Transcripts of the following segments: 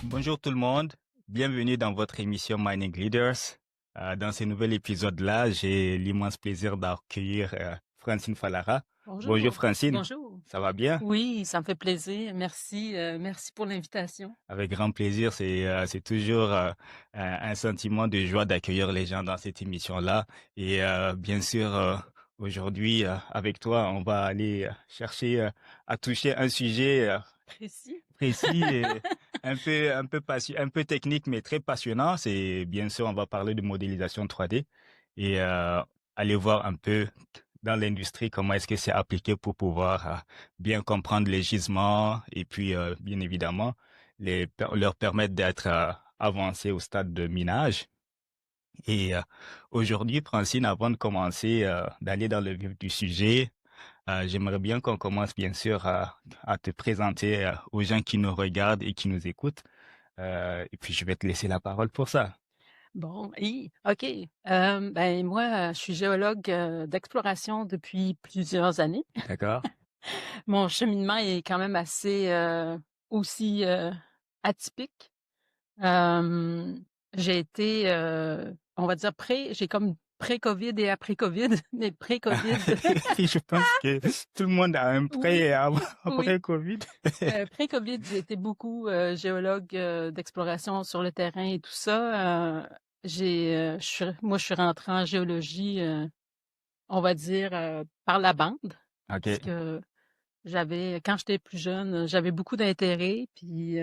Bonjour tout le monde, bienvenue dans votre émission Mining Leaders. Dans ce nouvel épisode-là, j'ai l'immense plaisir d'accueillir Francine Falara. Bonjour Bonjour. Francine, Bonjour. ça va bien? Oui, ça me fait plaisir. Merci, merci pour l'invitation. Avec grand plaisir, c'est toujours un sentiment de joie d'accueillir les gens dans cette émission-là. Et bien sûr, aujourd'hui, avec toi, on va aller chercher à toucher un sujet Précis. précis et un peu technique, mais très passionnant. C'est bien sûr, on va parler de modélisation 3D et aller voir un peu dans l'industrie comment est-ce que c'est appliqué pour pouvoir bien comprendre les gisements et puis bien évidemment leur permettre d'être avancés au stade de minage. Et aujourd'hui, Francine, avant de commencer, d'aller dans le vif du sujet, j'aimerais bien qu'on commence bien sûr à te présenter aux gens qui nous regardent et qui nous écoutent. Et puis je vais te laisser la parole pour ça. Bon, OK. Ben moi, je suis géologue d'exploration depuis plusieurs années. D'accord? Mon cheminement est quand même assez aussi atypique. Euh, j'ai été, on va dire, j'ai comme pré-COVID et après-COVID, mais pré-COVID. Je pense que tout le monde a un prêt Oui, après oui. Covid. Pré-COVID, j'ai été beaucoup géologue d'exploration sur le terrain et tout ça. Moi, je suis rentrée en géologie, on va dire, par la bande, parce OK. que quand j'étais plus jeune, j'avais beaucoup d'intérêt, puis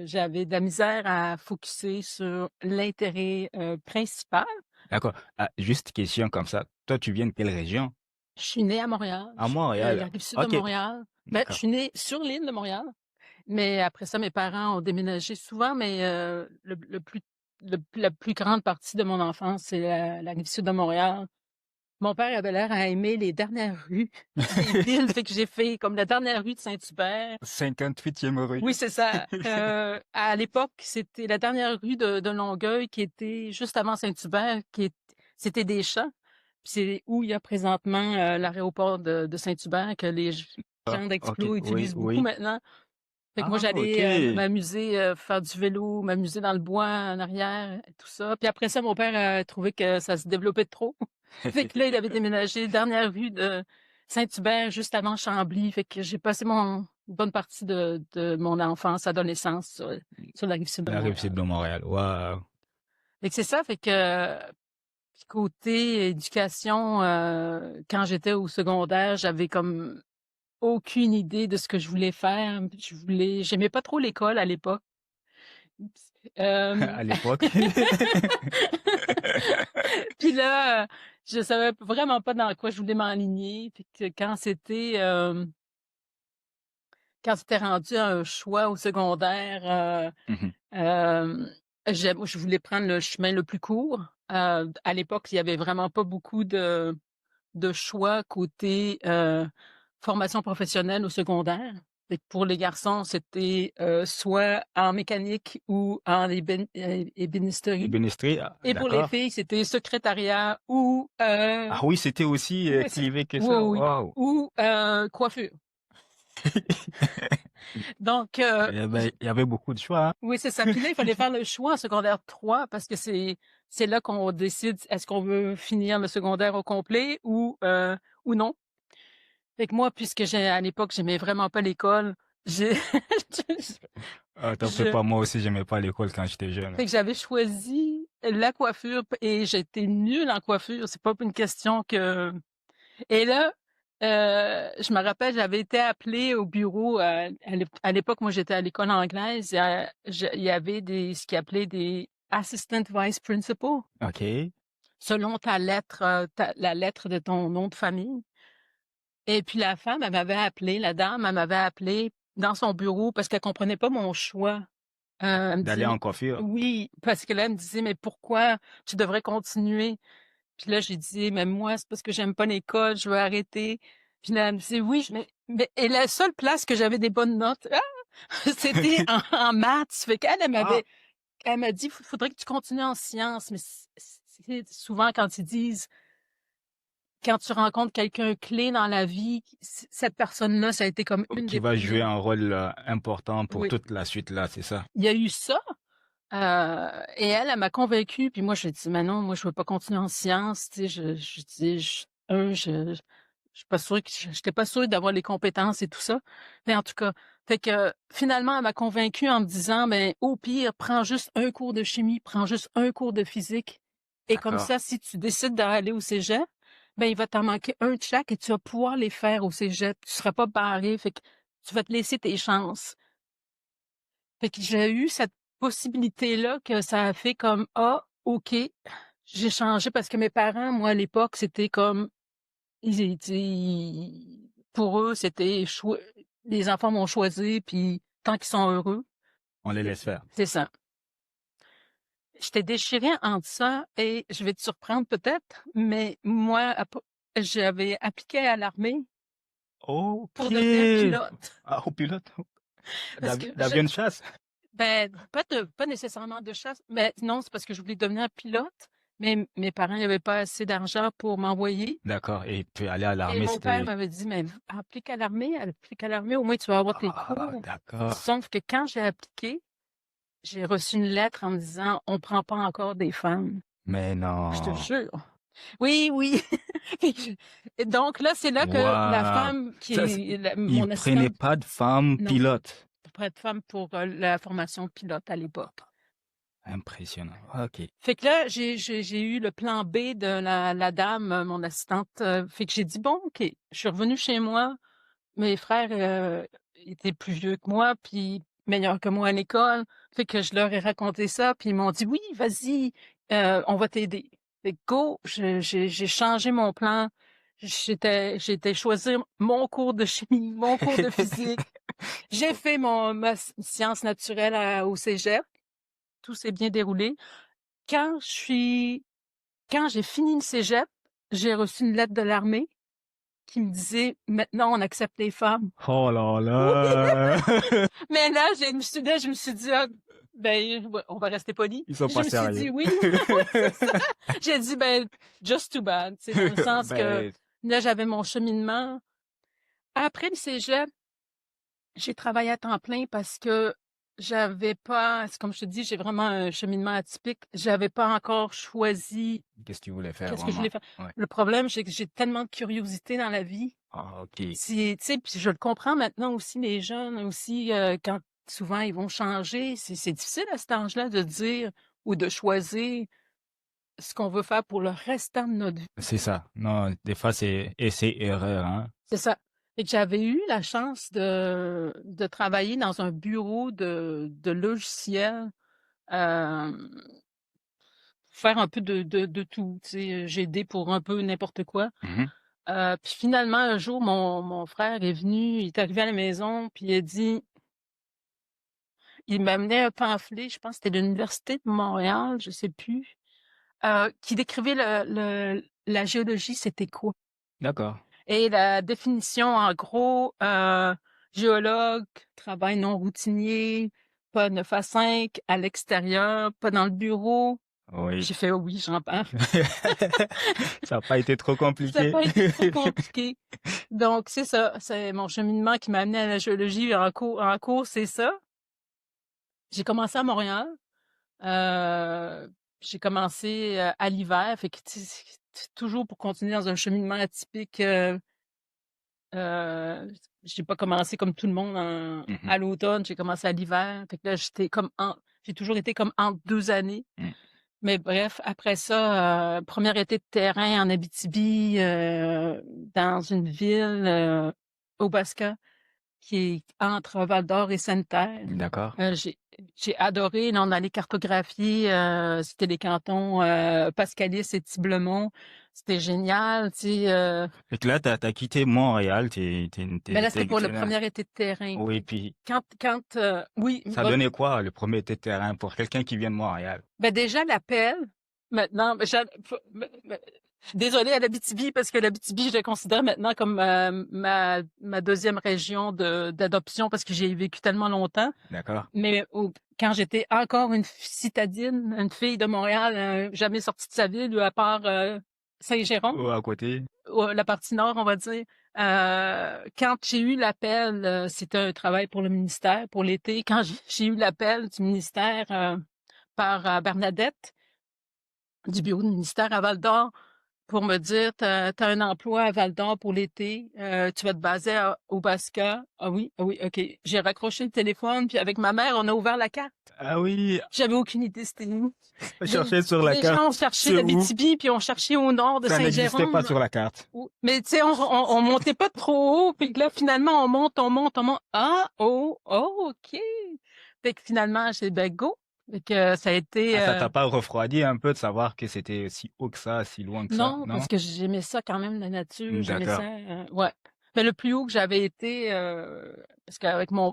j'avais de la misère à focuser sur l'intérêt principal. D'accord. Juste question comme ça. Toi, tu viens de quelle région? Je suis née à Montréal, À la Montréal. rive sud de OK. Montréal. Ben, je D'accord. suis née sur l'île de Montréal. Mais après ça, mes parents ont déménagé souvent, mais la plus grande partie de mon enfance, c'est la rive sud de Montréal. Mon père avait l'air à aimer les dernières rues des villes, fait que j'ai fait comme la dernière rue de Saint-Hubert. 58e rue. Oui, c'est ça. À l'époque, c'était la dernière rue de Longueuil qui était juste avant Saint-Hubert, c'était des champs. Puis c'est où il y a présentement l'aéroport de Saint-Hubert que les Ah, gens OK. d'Explo Oui, utilisent beaucoup oui. maintenant. Fait que moi, Ah, j'allais OK. m'amuser, faire du vélo, m'amuser dans le bois en arrière, et tout ça. Puis après ça, mon père a trouvé que ça se développait trop. Fait que là, il avait déménagé dernière rue de Saint-Hubert, juste avant Chambly. Fait que j'ai passé une bonne partie de mon enfance, adolescence sur la rive sud de La rive sud Montréal. de Montréal. Wow. Fait que c'est ça, fait que puis côté éducation, quand j'étais au secondaire, j'avais comme aucune idée de ce que je voulais faire. J'aimais pas trop l'école à l'époque. À Euh, l'époque. Puis là, je savais vraiment pas dans quoi je voulais m'enligner. Puis que quand c'était rendu à un choix au secondaire, Mhm. je voulais prendre le chemin le plus court. À l'époque, il y avait vraiment pas beaucoup de choix côté formation professionnelle au secondaire. Fait que pour les garçons, c'était soit en mécanique ou en ébénisterie. Ébénisterie, Et pour les d'accord. filles, c'était secrétariat ou Ah oui, c'était aussi oui, clivé que oui, ça. oui, Wow. ou coiffure. Donc Eh ben, il y avait beaucoup de choix, hein. oui, c'est ça. Puis là, il fallait faire le choix en secondaire 3 parce que c'est là qu'on décide est-ce qu'on veut finir le secondaire au complet ou non. Fait que moi, puisque à l'époque, j'aimais vraiment pas l'école, j'ai T'en fais je pas, moi aussi, j'aimais pas l'école quand j'étais jeune. fait que j'avais choisi la coiffure et j'étais nulle en coiffure. C'est pas une question que. Et là, je me rappelle, j'avais été appelée au bureau à l'époque. Moi, j'étais à l'école anglaise. Il y avait ce qu'ils appelaient des assistant vice principal, OK. selon ta lettre, la lettre de ton nom de famille. Et puis la femme, la dame, elle m'avait appelé dans son bureau parce qu'elle comprenait pas mon choix. Elle me D'aller disait, en coiffure. oui, parce que là, elle me disait, mais pourquoi tu devrais continuer? Puis là, j'ai dit, mais moi, c'est parce que j'aime pas l'école, je veux arrêter. Puis là, elle me disait, oui, et la seule place que j'avais des bonnes notes, c'était en maths. Fait qu'elle, elle m'avait, Ah, Elle m'a dit: Faudrait que tu continues en sciences», mais c'est souvent quand ils disent quand tu rencontres quelqu'un clé dans la vie, cette personne-là, ça a été comme une Qui des va jouer premières. un rôle important pour Oui, toute la suite là, c'est ça? il y a eu ça, et elle m'a convaincue, puis moi, j'ai dit: «Mais non, moi, je veux pas continuer en sciences», tu sais, je dis: Je suis pas sûre que j'étais pas sûre d'avoir les compétences et tout ça. Mais en tout cas, fait que finalement, elle m'a convaincue en me disant: «Ben, au pire, prends juste un cours de chimie, prends juste un cours de physique et comme D'accord. ça, si tu décides d'aller au cégep, ben, il va t'en manquer un de chaque et tu vas pouvoir les faire au cégep. Tu seras pas barré, fait que tu vas te laisser tes chances». Fait que j'ai eu cette possibilité-là que ça a fait comme: «Ah, OK». J'ai changé parce que mes parents, moi, à l'époque, c'était comme ils étaient pour eux, c'était les enfants m'ont choisi, puis tant qu'ils sont heureux, On les laisse faire. c'est ça. J'étais déchirée entre ça et je vais te surprendre peut-être, mais moi, j'avais appliqué à l'armée pour devenir OK. pilote Ah, au pilote, parce que d'avion de chasse? ben, pas nécessairement de chasse, mais non, c'est parce que je voulais devenir pilote, mais mes parents n'avaient pas assez d'argent pour m'envoyer. D'accord, et puis aller à Et l'armée, mon père c'était m'avait dit: «Mais applique à l'armée, au moins tu vas avoir tes ah, cours». d'accord. Sauf que quand j'ai appliqué, j'ai reçu une lettre en me disant: «On prend pas encore des femmes». Mais Je te non. jure. Oui, oui. Et donc là, c'est là que la Waouh! femme Ça, c'est qui est ils mon prenaient assistante pas de femmes non, pilotes. pas de femme pour, la formation de pilote à l'époque. Impressionnant. OK. Fait que là, j'ai eu le plan B de la dame, mon assistante, fait que j'ai dit: «Bon, OK». Je suis revenue chez moi. Mes frères, étaient plus vieux que moi, puis meilleurs que moi à l'école. Fait que je leur ai raconté ça, puis ils m'ont dit: «Oui, vas-y, on va t'aider». Fait que go, j'ai changé mon plan. J'ai été choisir mon cours de chimie, mon cours de physique. J'ai fait ma sciences naturelles au cégep. Tout s'est bien déroulé. Quand je suis quand j'ai fini le cégep, j'ai reçu une lettre de l'armée qui me disait: «Maintenant, on accepte les femmes». Oh là Oui! là! Mais là, je me suis dit: «Ah, ben, ouais, on va rester polis». Ils sont Je pas me suis dit: sérieux. «Oui, oui, c'est ça». J'ai dit: «Ben, just too bad», tu sais, dans le sens que Ben, là, j'avais mon cheminement. Après le cégep, j'ai travaillé à temps plein parce que j'avais pas c'est comme je te dis, j'ai vraiment un cheminement atypique. J'avais pas encore choisi qu'est-ce qu'ils voulaient faire qu'est-ce que je voulais vraiment? faire. Ouais. Le problème, c'est que j'ai tellement de curiosité dans la vie. Ah, OK. Tu sais, puis je le comprends maintenant aussi, les jeunes aussi, quand souvent ils vont changer, c'est difficile à cet âge-là de dire ou de choisir ce qu'on veut faire pour le restant de notre vie. C'est ça. Non, des fois, c'est essai-erreur, hein. C'est ça. Et que j'avais eu la chance de travailler dans un bureau de logiciels, hem, faire un peu de tout, tu sais, j'ai aidé pour un peu n'importe quoi. Mmh. Puis finalement, un jour, mon frère est venu, il est arrivé à la maison, puis il a dit il m'amenait un pamphlet, je pense que c'était de l'Université de Montréal, je sais plus, qui décrivait la géologie, c'était quoi? D'accord. Et la définition, en gros, géologue, travail non routinier, pas 9 à 5, à l'extérieur, pas dans le bureau. Oui. J'ai fait: «Oh oui, j'en parle». Ça a pas été trop Ça a compliqué. pas été trop compliqué. Donc c'est ça, c'est mon cheminement qui m'a amené à la géologie en cours, c'est ça. J'ai commencé à Montréal. J'ai commencé, à l'hiver, fait que tu sais, c'est toujours pour continuer dans un cheminement atypique, j'ai pas commencé comme tout le monde Mmh. à l'automne, j'ai commencé à l'hiver. Fait que là, j'ai toujours été comme entre 2 années. Mmh. Mais bref, après ça, 1er été de terrain en Abitibi, dans une ville, Aubaska, qui est entre Val-d'Or et Sainte-Terre. D'accord. Heu, j'ai j'ai adoré. Là, on allait cartographier, c'était les cantons, Pascalis et Tiblemont. C'était génial, tu sais, Et que là, tu as quitté Montréal, mais là, c'était pour le tu là 1er été de terrain. oui, Puis puis oui, ça donnait quoi le premier été de terrain pour quelqu'un qui vient de Montréal? déjà l'appel, maintenant, Désolée à l'Abitibi, parce que l'Abitibi, je le considère maintenant comme ma deuxième région d'adoption parce que j'y ai vécu tellement longtemps. D'accord. Mais quand j'étais encore une citadine, une fille de Montréal, jamais sortie de sa ville, à part Saint-Jérôme, Ou à côté. la partie nord, on va dire. Quand j'ai eu l'appel, c'était un travail pour le ministère, pour l'été. Quand j'ai eu l'appel du ministère par Bernadette, du bureau du ministère à Val-d'Or, pour me dire, t'as un emploi à Val-d'Or pour l'été, tu vas te baser au Basca. Ah oui, ok. J'ai raccroché le téléphone, puis avec ma mère, on a ouvert la carte. Ah oui, J'avais aucune idée c'était où. on cherchait sur la Les carte. gens ont cherché C'est où? l'Abitibi, puis on cherchait au nord de Ça n'existait pas Saint-Jérôme. sur la carte. Mais tu sais, on montait pas trop haut, puis que là, finalement, on monte, on monte, on monte. Ah, oh, ok. Fait que finalement, j'ai dit, ben, go. Fait que ça a été... Ah, ça t'a pas refroidi un peu de savoir que c'était si haut que ça, si loin que ça, Non, non? parce que j'aimais ça quand même, la nature. J'aimais ça, D'accord. ouais. Mais le plus haut que j'avais été, parce qu'avec mon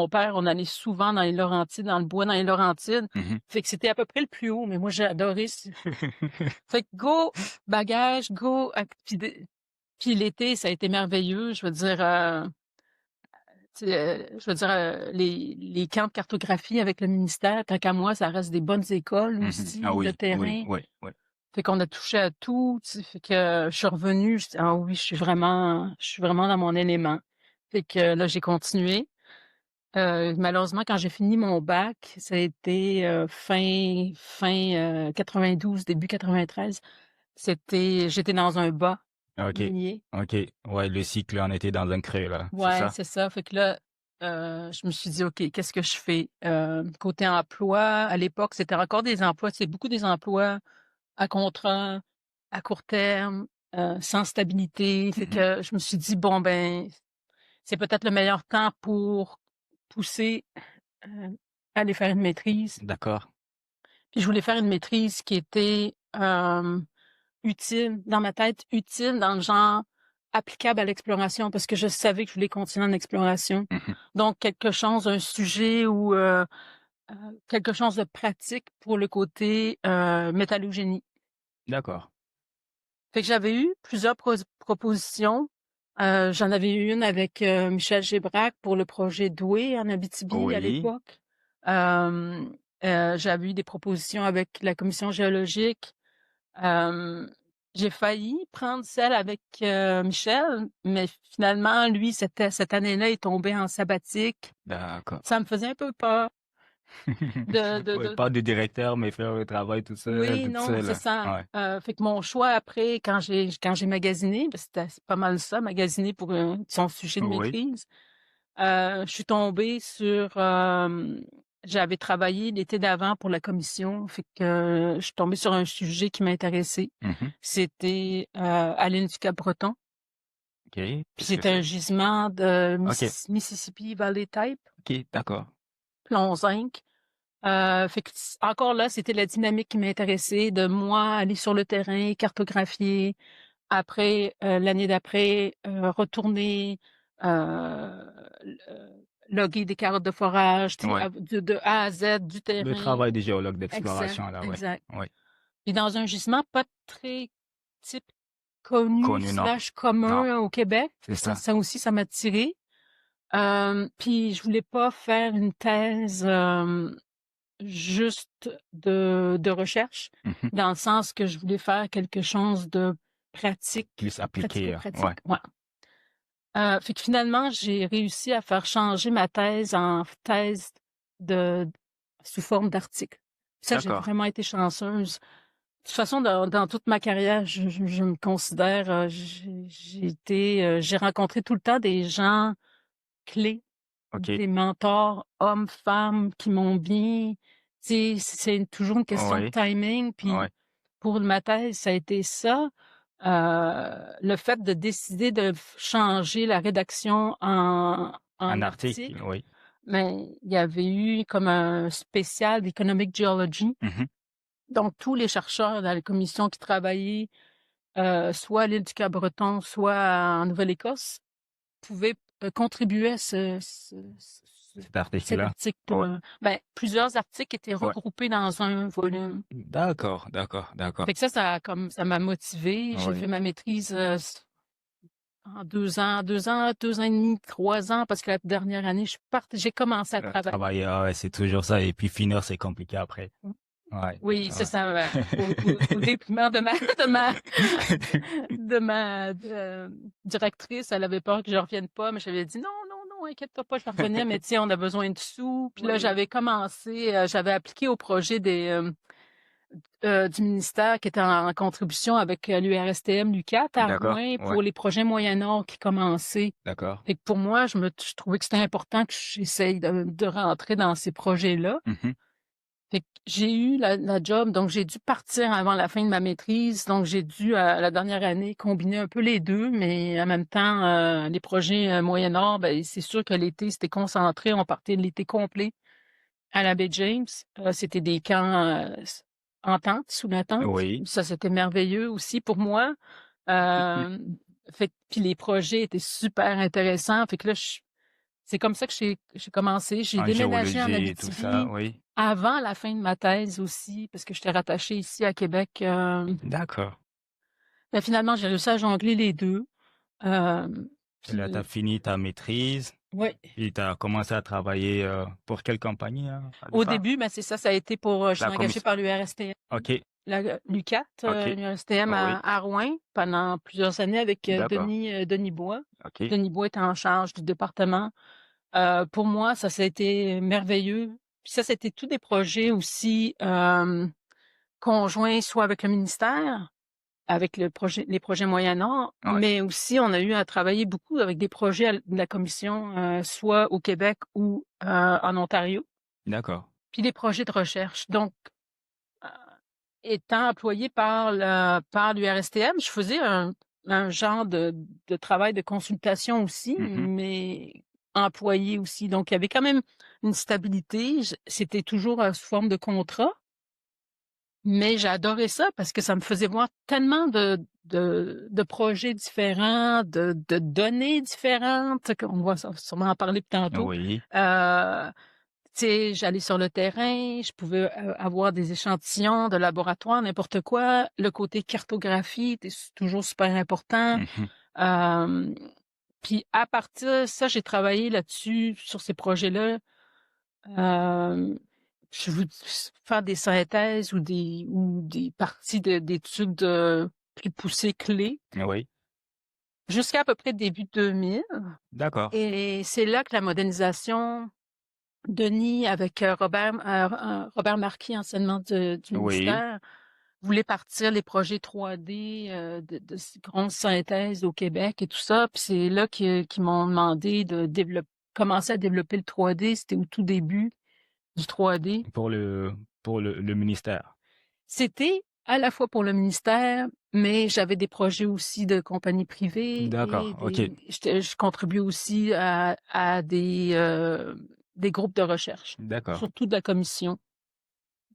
père, on allait souvent dans les Laurentides, dans le bois, dans les Laurentides. Mhm. Fait que c'était à peu près le plus haut, mais moi, j'ai adoré. Fait que go, bagage, go. Puis l'été, ça a été merveilleux. Je veux dire, les camps de cartographie avec le ministère, tant qu'à moi, ça reste des bonnes écoles Mhm. Ah aussi, de oui, oui, terrain. oui, oui. Fait qu'on a touché à tout, tu sais, fait que je suis revenue, je dis, ah oui, je suis vraiment dans mon élément. Fait que là, j'ai continué. Malheureusement, quand j'ai fini mon bac, ça a été fin 92, début 93. J'étais dans un bas Ok, minier. ok. Ouais, le cycle en était dans un creux, là, c'est Ouais, ça? c'est ça. Fait que là, je me suis dit, OK, qu'est-ce que je fais? Côté emploi, à l'époque, c'était encore des emplois, c'est beaucoup des emplois à contrat, à court terme, sans stabilité. Fait Mhm. que je me suis dit, bon, ben, c'est peut-être le meilleur temps pour pousser à aller faire une maîtrise. D'accord. Puis je voulais faire une maîtrise qui était utile, dans ma tête, utile dans le genre applicable à l'exploration, parce que je savais que je voulais continuer en exploration. Mhm. Donc, quelque chose, un sujet ou quelque chose de pratique pour le côté métallogénie. D'accord. Fait que j'avais eu plusieurs propositions. J'en avais eu une avec Michel Gébrac pour le projet Doué en Abitibi à Oui. l'époque. Euh, J'avais eu des propositions avec la commission géologique. Euh, j'ai failli prendre celle avec Michel, mais finalement, lui, cette année-là, il est tombé en sabbatique. D'accord. Ça me faisait un peu peur de, de, Ouais, de, pas de directeur, mais faire le travail tout seul, Oui, toute non, c'est seule. ça. Ouais. Fait que mon choix après, quand j'ai magasiné, parce que c'est pas mal ça, magasiner pour son sujet de Oui. maîtrise, je suis tombée sur j'avais travaillé l'été d'avant pour la commission, fait que je suis tombée sur un sujet qui m'intéressait. Mhm. C'était à l'île du Cap-Breton. Ok. Puis Qu'est-ce que c'était un c'est? gisement de Ok. Mississippi Valley Type, Ok, d'accord. plomb zinc. Fait que encore là, c'était la dynamique qui m'intéressait, de moi aller sur le terrain, cartographier. Après, l'année d'après, retourner, euh, euh, loguer des carottes de forage, tu sais, Ouais. de A à Z du Le terrain. travail de géologue Exact, d'exploration, là, ouais. exact. Ouais. Puis dans un gisement pas très type connu Connu, non. slash Non. commun au Québec. C'est ça. Ça aussi, ça m'a attiré. Puis je voulais pas faire une thèse juste de recherche, Mhm. dans le sens que je voulais faire quelque chose de pratique, Plus appliqué, pratico-pratique. ouais. Ouais. Fait que finalement, j'ai réussi à faire changer ma thèse en thèse de sous forme d'article. Ça, j'ai D'accord. vraiment été chanceuse. De toute façon, dans toute ma carrière, je me considère, j'ai rencontré tout le temps des gens clés, Ok. des mentors, hommes, femmes, qui m'ont bien. Tu sais, c'est toujours une question de Ouais. timing. Puis Ouais. pour ma thèse, ça a été ça. Le fait de décider de changer la rédaction en Un article, article, oui. mais il y avait eu comme un spécial d'Economic Geology. Mhm. Donc, tous les chercheurs dans la commission qui travaillaient soit à l'île du Cap-Breton, soit en Nouvelle-Écosse, pouvaient contribuer à cet cet article-là? article, Ouais, plusieurs articles étaient ouais. regroupés dans un volume. D'accord, d'accord, d'accord. Fait que ça m'a motivée. J'ai Oui. fait ma maîtrise, en 2 ans et demi, 3 ans, parce que la dernière année, j'ai commencé à travailler. Travailler, ouais, c'est toujours ça. Et puis finir, c'est compliqué après. Mmh. Ouais, Oui, c'est ouais. ça, au détriment de ma directrice. Elle avait peur que je revienne pas, mais j'avais dit: «Non, non, non, inquiète-toi pas, je vais revenir, mais tu sais, on a besoin de sous». Puis là, Oui. j'avais appliqué au projet du ministère qui était en contribution avec, l'URSTM, l'UQAT à D'accord, Rouen ouais, pour les projets Moyen-Nord qui commençaient. d'accord. Fait que pour moi, je trouvais que c'était important que j'essaye de rentrer dans ces projets-là. Mhm. Fait que j'ai eu la job, donc j'ai dû partir avant la fin de ma maîtrise. Donc j'ai dû, la dernière année, combiner un peu les 2, mais en même temps, les projets, Moyen-Nord, ben, c'est sûr que l'été, c'était concentré. On partait de l'été complet à la baie James. C'était des camps, en tente, sous la tente. Oui. Ça, c'était merveilleux aussi pour moi. Fait que puis les projets étaient super intéressants. Fait que là, c'est comme ça que j'ai commencé. J'ai En déménagé en géologie et tout ça, Abitibi oui. avant la fin de ma thèse aussi, parce que j'étais rattachée ici à Québec. D'accord. Mais finalement, j'ai réussi à jongler les 2. Et là, tu as Puis fini ta maîtrise ouais. et tu as commencé à travailler pour quelle compagnie hein, au Au départ? début, c'est ça, ça a été pour, La j'étais engagée commission. par l'URSTM, OK, l'UQAT, OK. l'URSTM Oui, à Rouen pendant plusieurs années avec, d'accord. Denis Bois. OK. Denis Bois était en charge du département. Pour moi, ça a été merveilleux. Puis ça, c'était tous des projets aussi, conjoints, soit avec le ministère, avec les projets Moyen-Nord, Ouais, mais aussi on a eu à travailler beaucoup avec des projets de la commission, soit au Québec ou, en Ontario, d'accord. puis des projets de recherche. Donc, heu, étant employée par l'URSTM, je faisais un genre de travail de consultation aussi, Mhm. mais employée aussi. Donc il y avait quand même une stabilité. C'était toujours, sous forme de contrat. Mais j'ai adoré ça parce que ça me faisait voir tellement de projets différents, de données différentes, qu'on va sûrement en parler tantôt. Oui, Heu, Tu sais, j'allais sur le terrain, je pouvais, avoir des échantillons de laboratoire, n'importe quoi. Le côté cartographie était toujours super important. mhm. Hem, Puis à partir de ça, j'ai travaillé là-dessus, sur ces projets-là. Hem, je veux faire des synthèses ou des parties d'études, plus poussées, clés, Oui, jusqu'à peu près début 2000, d'accord. et c'est là que la modernisation, Denis avec, Robert Marquis, anciennement du Oui, ministère, voulait partir les projets 3D, de grosses synthèses au Québec et tout ça. Puis c'est là qu'ils m'ont demandé de commencer à développer le 3D. C'était au tout début du 3D. pour le ministère. C'était à la fois pour le ministère, mais j'avais des projets aussi de compagnies privées et D'accord, OK. je contribuais aussi à des groupes de recherche, D'accord. surtout de la commission.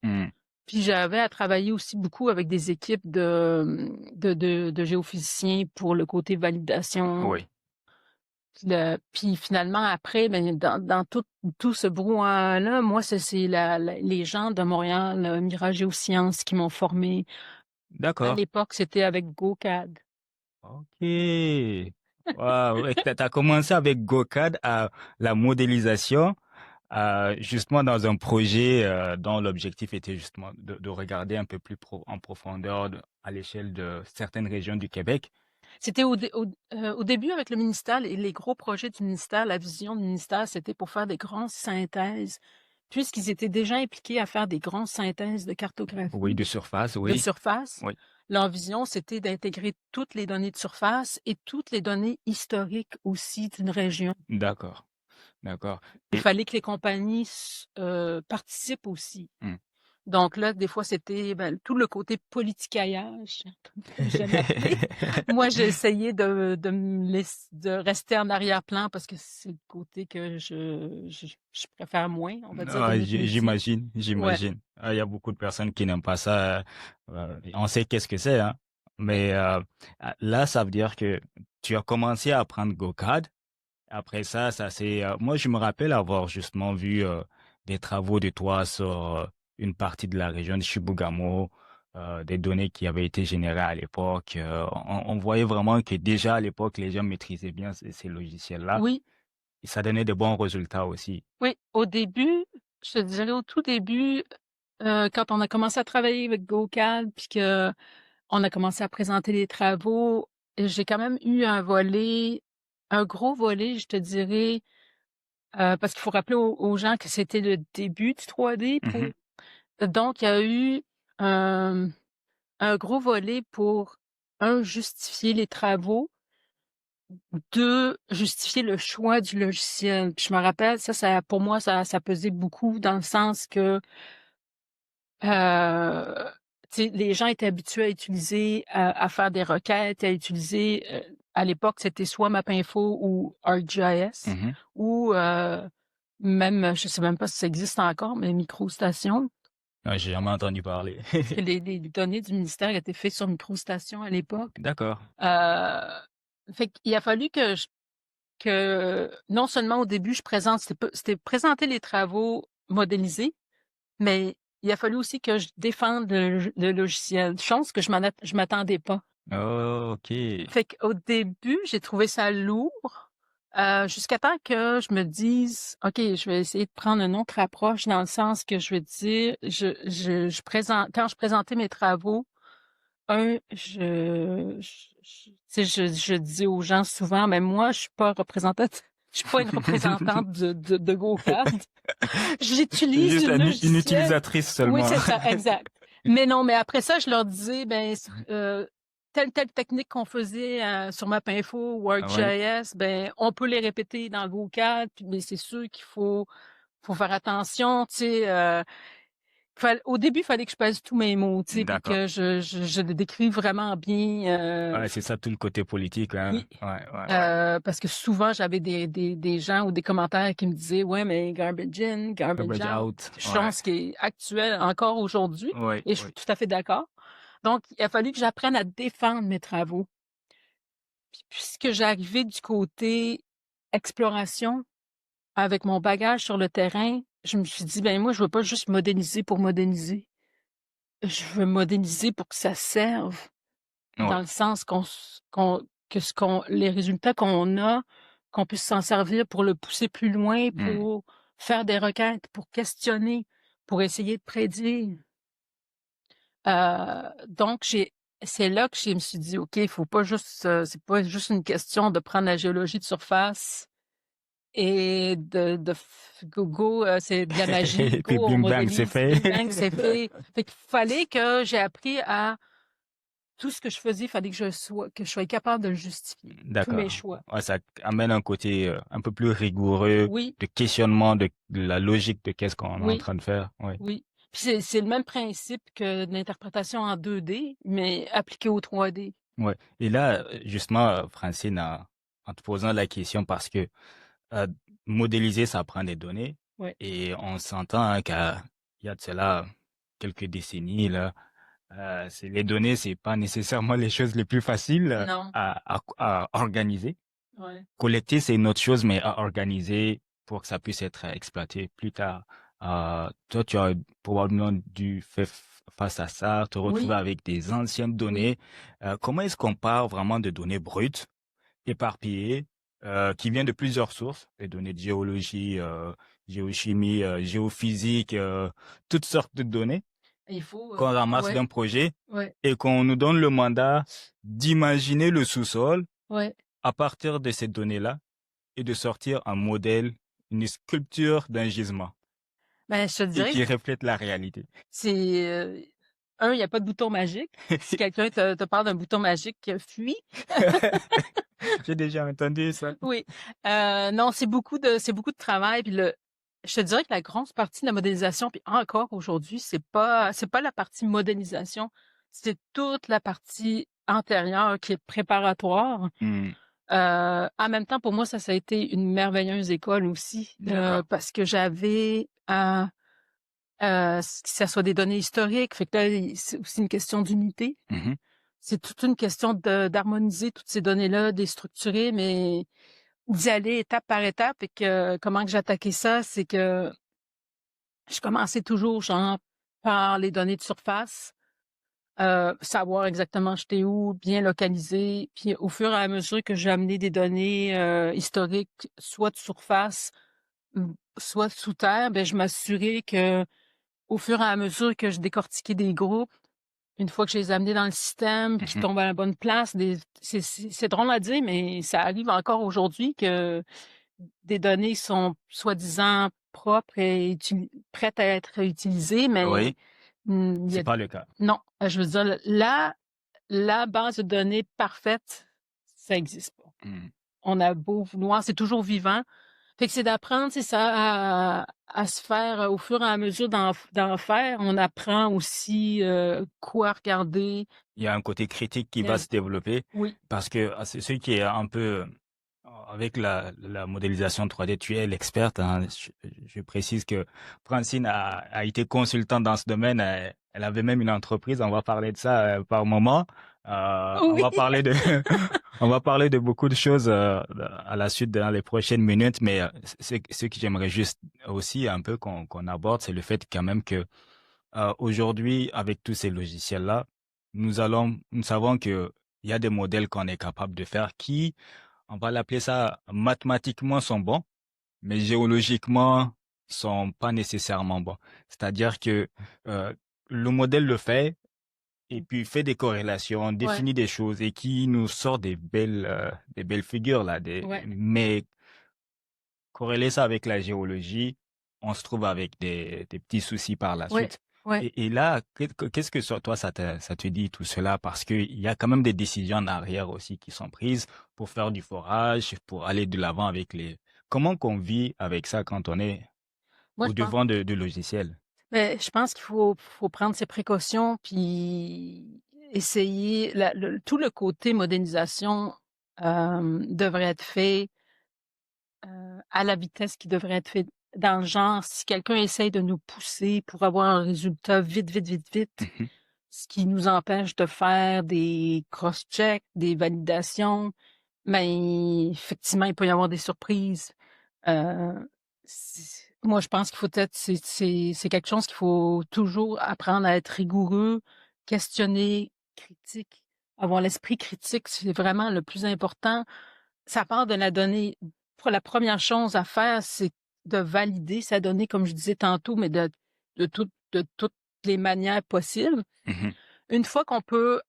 Hmm. Puis j'avais à travailler aussi beaucoup avec des équipes de géophysiciens pour le côté validation. Oui, Puis finalement, après, dans tout ce brouhaha-là, moi, c'est les gens de Montréal, Mirage Géosciences, qui m'ont formée. À d'accord. l'époque, c'était avec GoCAD. OK. Waouh, tu as commencé avec GoCAD à la modélisation, justement dans un projet dont l'objectif était justement de regarder un peu plus en profondeur à l'échelle de certaines régions du Québec. C'était au début avec le ministère, les gros projets du ministère, la vision du ministère, c'était pour faire des grandes synthèses, puisqu'ils étaient déjà impliqués à faire des grandes synthèses de Oui, cartographie de surface, de oui. surface. Oui, Leur vision, c'était d'intégrer toutes les données de surface et toutes les données historiques aussi d'une région. d'accord, d'accord. Il Et fallait que les compagnies participent aussi. hmm. Donc là, des fois, c'était tout le côté politicaillage, comme j'aime appeler. Moi, j'ai essayé de rester en arrière-plan parce que c'est le côté que je préfère moins, on va dire, de Ah, notre métier. j'imagine, Ouais. j'imagine. Ah, il y a beaucoup de personnes qui n'aiment pas ça. On sait qu'est-ce que c'est, hein. Mais là, ça veut dire que tu as commencé à apprendre GoCAD. Après ça c'est, moi je me rappelle avoir justement vu des travaux de toi sur une partie de la région de Chibougamau, des données qui avaient été générées à l'époque. On voyait vraiment que déjà à l'époque les gens maîtrisaient bien ces logiciels-là Oui, et ça donnait de bons résultats aussi. oui, au début, je te dirais au tout début, quand on a commencé à travailler avec GoCAD, puis qu'on a commencé à présenter les travaux, j'ai quand même eu un gros volet, je te dirais, parce qu'il faut rappeler aux gens que c'était le début du 3D Mhm, donc il y a eu un un gros volet pour, un, justifier les travaux, 2, justifier le choix du logiciel. Puis je me rappelle, ça pour moi, ça pesait beaucoup dans le sens que, heu, tu sais, les gens étaient habitués à utiliser, à faire des requêtes, à utiliser, à l'époque, c'était soit Mapinfo ou ArcGIS mhm. ou, même, je sais même pas si ça existe encore, mais MicroStation. Ouais, j'ai jamais entendu parler. Parce que les données du ministère étaient faites sur MicroStation à l'époque. D'accord. Fait qu'il a fallu que non seulement au début je présente c'était présenter les travaux modélisés, mais il a fallu aussi que je défende le logiciel, chose que je m'attendais pas. Oh, ok. Fait qu'au début, j'ai trouvé ça lourd, jusqu'à temps que je me dise: «OK, je vais essayer de prendre une autre approche», dans le sens que je vais dire je présente quand je présentais mes travaux, tu sais, je dis aux gens souvent: «Mais moi, je suis pas représentante je suis pas une représentante de GoCAD. C'est J'utilise juste le une logiciel». utilisatrice Oui, seulement. c'est ça, exact. Mais non, mais après ça, je leur disais: «Ben, telle technique qu'on faisait, sur Mapinfo ou Ouais, ArcGIS, ben, on peut les répéter dans GoCAD, puis mais c'est sûr qu'il faut faire attention, tu sais, au début, il fallait que je pèse tous mes mots, tu sais, puis d'accord. que je le décrive vraiment bien, Ouais, c'est ça tout le côté politique, hein. oui, Ouais, ouais, ouais. parce que souvent, j'avais des gens ou des commentaires qui me disaient: «Ouais, mais garbage in, garbage Garbage out», out. Ouais, chose qui est actuelle encore aujourd'hui ouais, et je suis ouais. tout à fait d'accord. Donc, il a fallu que j'apprenne à défendre mes travaux. Puis puisque j'arrivais du côté exploration, avec mon bagage sur le terrain, je me suis dit: «Ben, moi, je veux pas juste modéliser pour modéliser. Je veux modéliser pour que ça serve». Dans Ouais. le sens que ce qu'on les résultats qu'on a, qu'on puisse s'en servir pour le pousser plus loin, Hmm. pour faire des requêtes, pour questionner, pour essayer de prédire. Donc c'est là que je me suis dit: «OK, il faut pas juste, c'est pas juste une question de prendre la géologie de surface et de go, c'est de la magie, Et puis go, on bing bang, c'est modélise, fait. bing bang, c'est fait». Fait qu'il fallait que j'ai appris à tout ce que je faisais, il fallait que je sois capable de le justifier, tous mes D'accord. choix. Ouais, ça amène un côté un peu plus rigoureux Oui, de questionnement de la logique de qu'est-ce qu'on est en oui, train de faire. Ouais. oui. Puis c'est le même principe que de l'interprétation en 2D, mais appliqué au 3D. Ouais. Et là, justement, Francine, en te posant la question, parce que euh, modéliser, ça prend des données, Ouais. et on s'entend hein, qu'il y a de cela quelques décennies, là, les données, c'est pas nécessairement les choses les plus faciles Non. à organiser. Ouais. Collecter, c'est une autre chose, mais à organiser pour que ça puisse être exploité plus tard. Toi, tu as probablement dû faire face à ça, te retrouver Oui, avec des anciennes oui. données. Comment est-ce qu'on part vraiment de données brutes, éparpillées, qui viennent de plusieurs sources, des données de géologie, géochimie, géophysique, toutes sortes de données Il faut, qu'on ramasse ouais, d'un projet ouais, et qu'on nous donne le mandat d'imaginer le sous-sol ouais. à partir de ces données-là et de sortir un modèle, une sculpture d'un gisement Ben, je te et dirais qui que reflète la réalité. c'est, il y a pas de bouton magique. Si quelqu'un te parle d'un bouton magique, fuis. J'ai déjà entendu ça. Oui, non, c'est beaucoup de travail puis je te dirais que la grosse partie de la modélisation puis encore aujourd'hui, c'est pas la partie modélisation, c'est toute la partie antérieure qui est préparatoire. Hmm, En même temps, pour moi, ça a été une merveilleuse école aussi, d'accord. parce que j'avais à, que ça soit des données historiques, fait que là, c'est aussi une question d'unité. Mhm. C'est toute une question d'harmoniser toutes ces données-là, de les structurer, mais d'y aller étape par étape et que comment que j'attaquais ça, c'est que je commençais toujours genre par les données de surface, savoir exactement j'étais où, bien localiser, puis au fur et à mesure que j'ai amené des données, historiques, soit de surface, soit sous terre, ben je m'assurais que au fur et à mesure que je décortiquais des groupes, une fois que je les ai amenés dans le système, qu'ils Mhm. tombent à la bonne place, c'est drôle à dire, mais ça arrive encore aujourd'hui que des données sont soi-disant propres et prêtes à être utilisées, mais Oui, il y c'est a pas le cas. non, je veux dire, la base de données parfaite, ça existe pas. Mhm. On a beau vouloir, c'est toujours vivant. Fait que c'est d'apprendre, c'est ça, à se faire au fur et à mesure d'en faire. On apprend aussi quoi regarder. Il y a un côté critique qui Il y va a- se développer Oui, parce que c'est ce qui est un peu avec la modélisation 3D, tu es l'experte, hein. Je précise que Francine a été consultante dans ce domaine. Elle avait même une entreprise. On va parler de ça par moment. On oui. va parler de, on va parler de beaucoup de choses à la suite dans les prochaines minutes. Mais ce que j'aimerais juste aussi un peu qu'on aborde, c'est le fait quand même que aujourd'hui, avec tous ces logiciels-là, nous savons que il y a des modèles qu'on est capable de faire qui, on va l'appeler ça, mathématiquement sont bons, mais géologiquement sont pas nécessairement bons. C'est-à-dire que euh, le modèle le fait et puis fait des corrélations, Ouais, définit des choses et qui nous sort des belles figures là. ouais, Mais corréler ça avec la géologie, on se trouve avec des petits soucis par la ouais, suite. ouais. Et là, qu'est-ce que toi, ça te dit tout cela? Parce qu'il y a quand même des décisions en arrière aussi qui sont prises pour faire du forage, pour aller de l'avant avec les... Comment qu'on vit avec ça quand on est Moi, au devant de logiciels? je pense qu'il faut prendre ses précautions puis essayer tout le côté modélisation devrait être fait à la vitesse qui devrait être fait. Dans le genre, si quelqu'un essaye de nous pousser pour avoir un résultat vite, vite, vite, vite, Mhm, ce qui nous empêche de faire des cross-checks, des validations, mais effectivement, il peut y avoir des surprises. Euh, Moi, je pense qu'il faut être, c'est quelque chose qu'il faut toujours apprendre à être rigoureux, questionner, critique, avoir l'esprit critique, c'est vraiment le plus important. Ça part de la donnée. Pour la première chose à faire, c'est de valider sa donnée, comme je disais tantôt, mais de toutes les manières possibles. mhm, Une fois qu'on peut,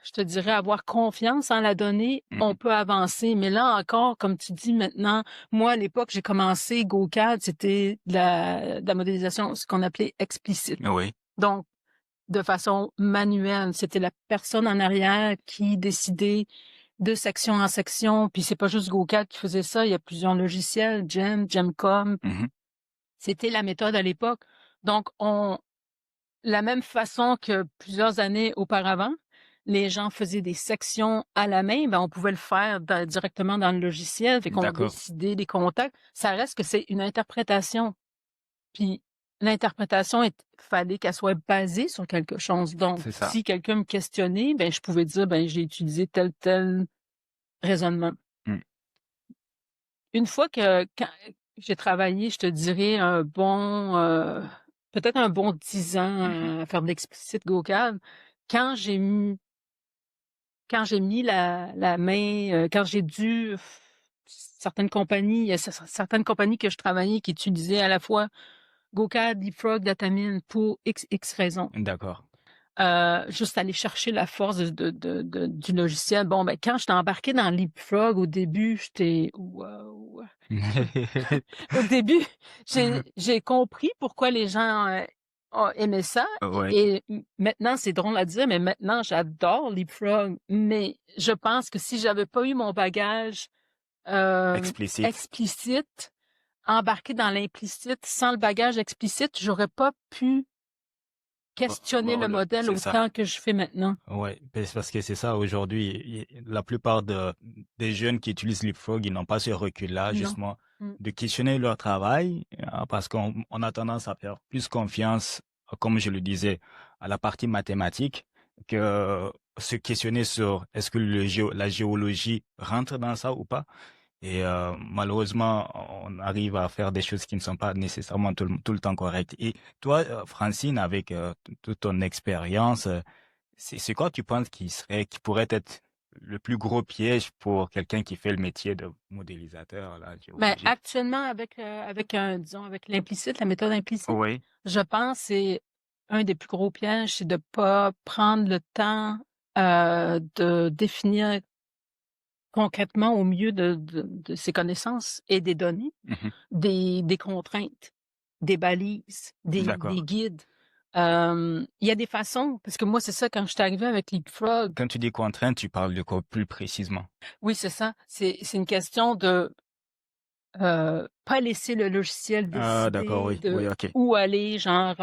je te dirais, avoir confiance en la donnée, on mhm. peut avancer. Mais là encore, comme tu dis maintenant, moi, à l'époque, j'ai commencé GoCAD, c'était de la modélisation, ce qu'on appelait explicite. Oui. Donc, de façon manuelle. C'était la personne en arrière qui décidait de section en section. Puis c'est pas juste GoCAD qui faisait ça, il y a plusieurs logiciels, Gemcom. Mhm. C'était la méthode à l'époque. Donc, la même façon que plusieurs années auparavant, les gens faisaient des sections à la main, ben on pouvait le faire directement dans le logiciel, fait qu'on D'accord. décidait des contacts. Ça reste que c'est une interprétation. Puis l'interprétation, il fallait qu'elle soit basée sur quelque chose. Donc, C'est ça. si quelqu'un me questionnait, ben je pouvais dire, ben j'ai utilisé tel raisonnement. Mm. Une fois que quand j'ai travaillé, je te dirais peut-être un bon 10 Mhm. ans à faire de l'explicite GoCAD. Quand j'ai mis, quand j'ai mis la main, quand j'ai dû, certaines compagnies, il y a certaines compagnies que je travaillais qui utilisaient à la fois GoCAD, Leapfrog, Datamine pour X raisons. D'accord. Juste aller chercher la force du logiciel. Bon, ben, quand j'étais embarquée dans Leapfrog, au début, j'étais, wow. Au début, j'ai compris pourquoi les gens aimaient ça. Oui. Et maintenant, c'est drôle à dire, mais maintenant, j'adore Leapfrog. Mais je pense que si j'avais pas eu mon bagage Explicite. explicite, embarqué dans l'implicite, sans le bagage explicite, j'aurais pas pu questionner le modèle C'est ça. autant que je fais maintenant. Ouais, parce que c'est ça aujourd'hui. La plupart des jeunes qui utilisent Leapfrog, ils n'ont pas ce recul-là, Non. justement, Mm. de questionner leur travail, parce qu'on a tendance à faire plus confiance, comme je le disais, à la partie mathématique, que se questionner sur est-ce que la géologie rentre dans ça ou pas. Et malheureusement, on arrive à faire des choses qui ne sont pas nécessairement tout le temps correctes. Et toi, Francine, avec toute ton expérience, c'est quoi tu penses qui pourrait être le plus gros piège pour quelqu'un qui fait le métier de modélisateur, là, Mais géologique? actuellement, avec disons, avec l'implicite, la méthode implicite, Oui. je pense que c'est un des plus gros pièges, c'est de pas prendre le temps de définir concrètement au mieux de ses connaissances et des données, Mhm. des contraintes, des balises, des D'accord. guides. Il y a des façons, parce que moi, c'est ça, quand je suis arrivée avec Leapfrog, Quand tu dis contrainte, tu parles de quoi plus précisément? oui, c'est ça, c'est une question de pas laisser le logiciel Ah, d'accord, décider oui, oui, de ok. où aller, genre,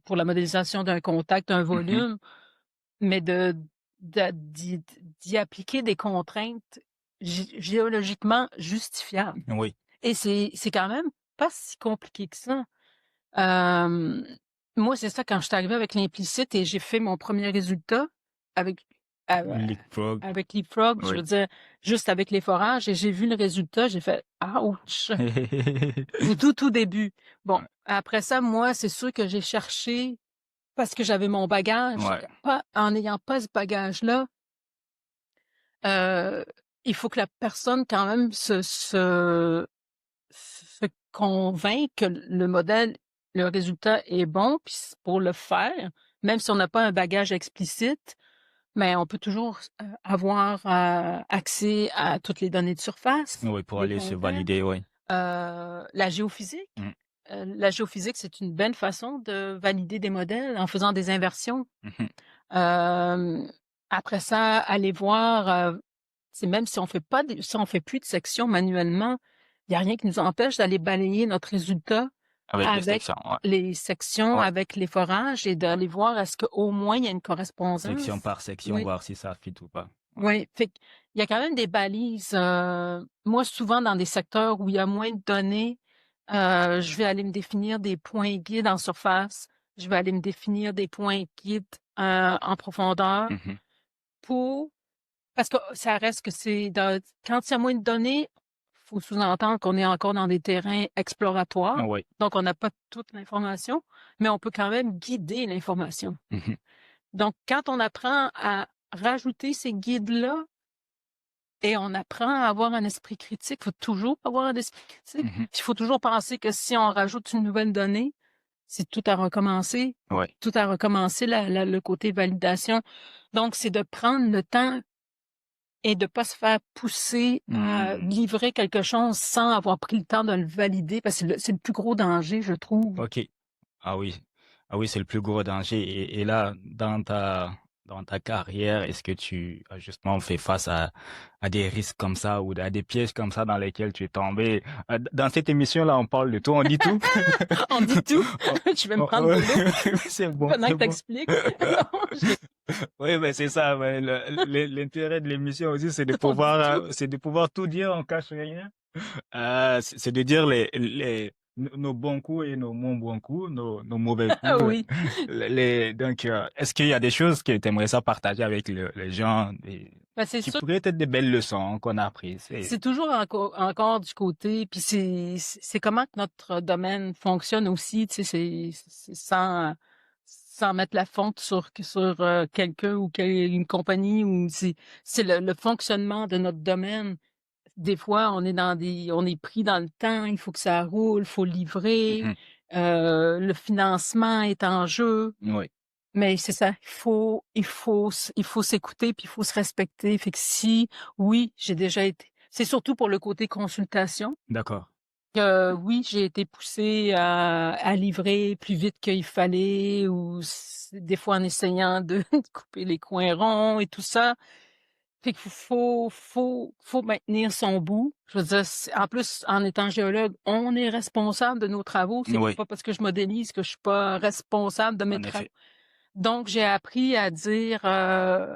pour la modélisation d'un contact, d'un Mhm. volume, mais d'y appliquer des contraintes géologiquement justifiables. Oui, Et c'est quand même pas si compliqué que ça. Euh, Moi, c'est ça, quand je suis arrivée avec l'implicite et j'ai fait mon premier résultat avec, euh, leapfrog, avec Leapfrog, je veux oui. dire, juste avec les forages, et j'ai vu le résultat, j'ai fait ouch! Au tout début. Bon, après ça, moi, c'est sûr que j'ai cherché parce que j'avais mon bagage. Ouais, Pas, en n'ayant pas ce bagage-là, euh, il faut que la personne quand même se convainc que le modèle, le résultat est bon, puis pour le faire, même si on n'a pas un bagage explicite, mais on peut toujours avoir accès à toutes les données de surface, oui, pour les aller se contacts, valider, oui. la géophysique. Mm. La géophysique, c'est une belle façon de valider des modèles en faisant des inversions. Mhm. Euh, Après ça, aller voir, c'est même si on fait pas, si on fait plus de sections manuellement, il n'y a rien qui nous empêche d'aller balayer notre résultat Avec les avec sections, ouais. les sections, Ouais. avec les forages et d'aller voir est-ce qu'au moins il y a une Section correspondance. par section, Oui, voir si ça fit ou pas. Ouais. oui. Fait qu'il y a quand même des balises. Moi, souvent dans des secteurs où il y a moins de données, je vais aller me définir des points guides en surface. Je vais aller me définir des points guides en profondeur Mhm. pour parce que ça reste que quand il y a moins de données, faut sous-entendre qu'on est encore dans des terrains exploratoires. Oui. Donc, on n'a pas toute l'information, mais on peut quand même guider l'information. Mhm. Donc, quand on apprend à rajouter ces guides-là et on apprend à avoir un esprit critique, il faut toujours avoir un esprit critique. Mhm. Il faut toujours penser que si on rajoute une nouvelle donnée, c'est tout à recommencer, Ouais. tout à recommencer le côté validation. Donc, c'est de prendre le temps et de pas se faire pousser à Mhm. livrer quelque chose sans avoir pris le temps de le valider, parce que c'est le plus gros danger, je trouve. Ok. Ah oui. Ah oui, c'est le plus gros danger. Et là, dans ta carrière, est-ce que tu as justement fait face à des risques comme ça ou à des pièges comme ça dans lesquels tu es tombé? Dans cette émission-là, on parle de tout, on dit tout. On dit tout. Oh, Je vais me oh, prendre oh. de l'eau C'est bon, pendant c'est que bon. t'expliques. Non, Oui, mais c'est ça. Mais l'intérêt de l'émission aussi, on dit tout. c'est de pouvoir tout dire, on cache rien. C'est de dire nos bons coups et nos moins bons coups, nos mauvais Ah coups. oui. Donc, est-ce qu'il y a des choses que tu aimerais ça partager avec les gens Ben, c'est qui sûr. pourraient être des belles leçons qu'on a apprises? C'est toujours encore du côté, puis c'est comment que notre domaine fonctionne aussi, tu sais, c'est sans mettre la faute sur quelqu'un ou une compagnie, ou c'est le fonctionnement de notre domaine. Des fois, on est pris dans le temps, il faut que ça roule, il faut livrer, Mhm. le financement est en jeu, Oui, mais c'est ça, il faut s'écouter puis il faut se respecter. Fait que si, oui, j'ai déjà été, c'est surtout pour le côté consultation, d'accord. oui, j'ai été poussée à livrer plus vite qu'il fallait, ou des fois en essayant de de couper les coins ronds et tout ça. Fait qu'il faut maintenir son bout. Je veux dire, en plus, en étant géologue, on est responsable de nos travaux. C'est Oui, pas parce que je modélise que je suis pas responsable de mes en travaux. effet. Donc, j'ai appris à dire, à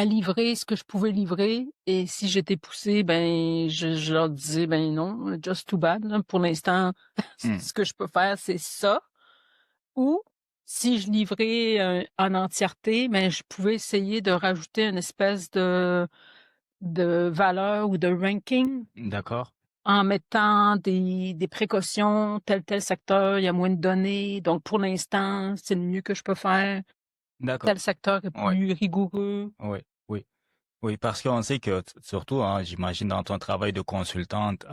livrer ce que je pouvais livrer. Et si j'étais poussée, ben, je leur disais, ben non, just too bad, là. Pour l'instant, Hmm. ce que je peux faire, c'est ça. Ou si je livrais en entièreté, ben, je pouvais essayer de rajouter une espèce de valeur ou de ranking D'accord, en mettant des précautions, tel secteur, il y a moins de données, donc pour l'instant, c'est le mieux que je peux faire. d'accord. Tel secteur est Ouais, plus rigoureux. ouais, oui. Oui, parce qu'on sait que, surtout, hein, j'imagine dans ton travail de consultante,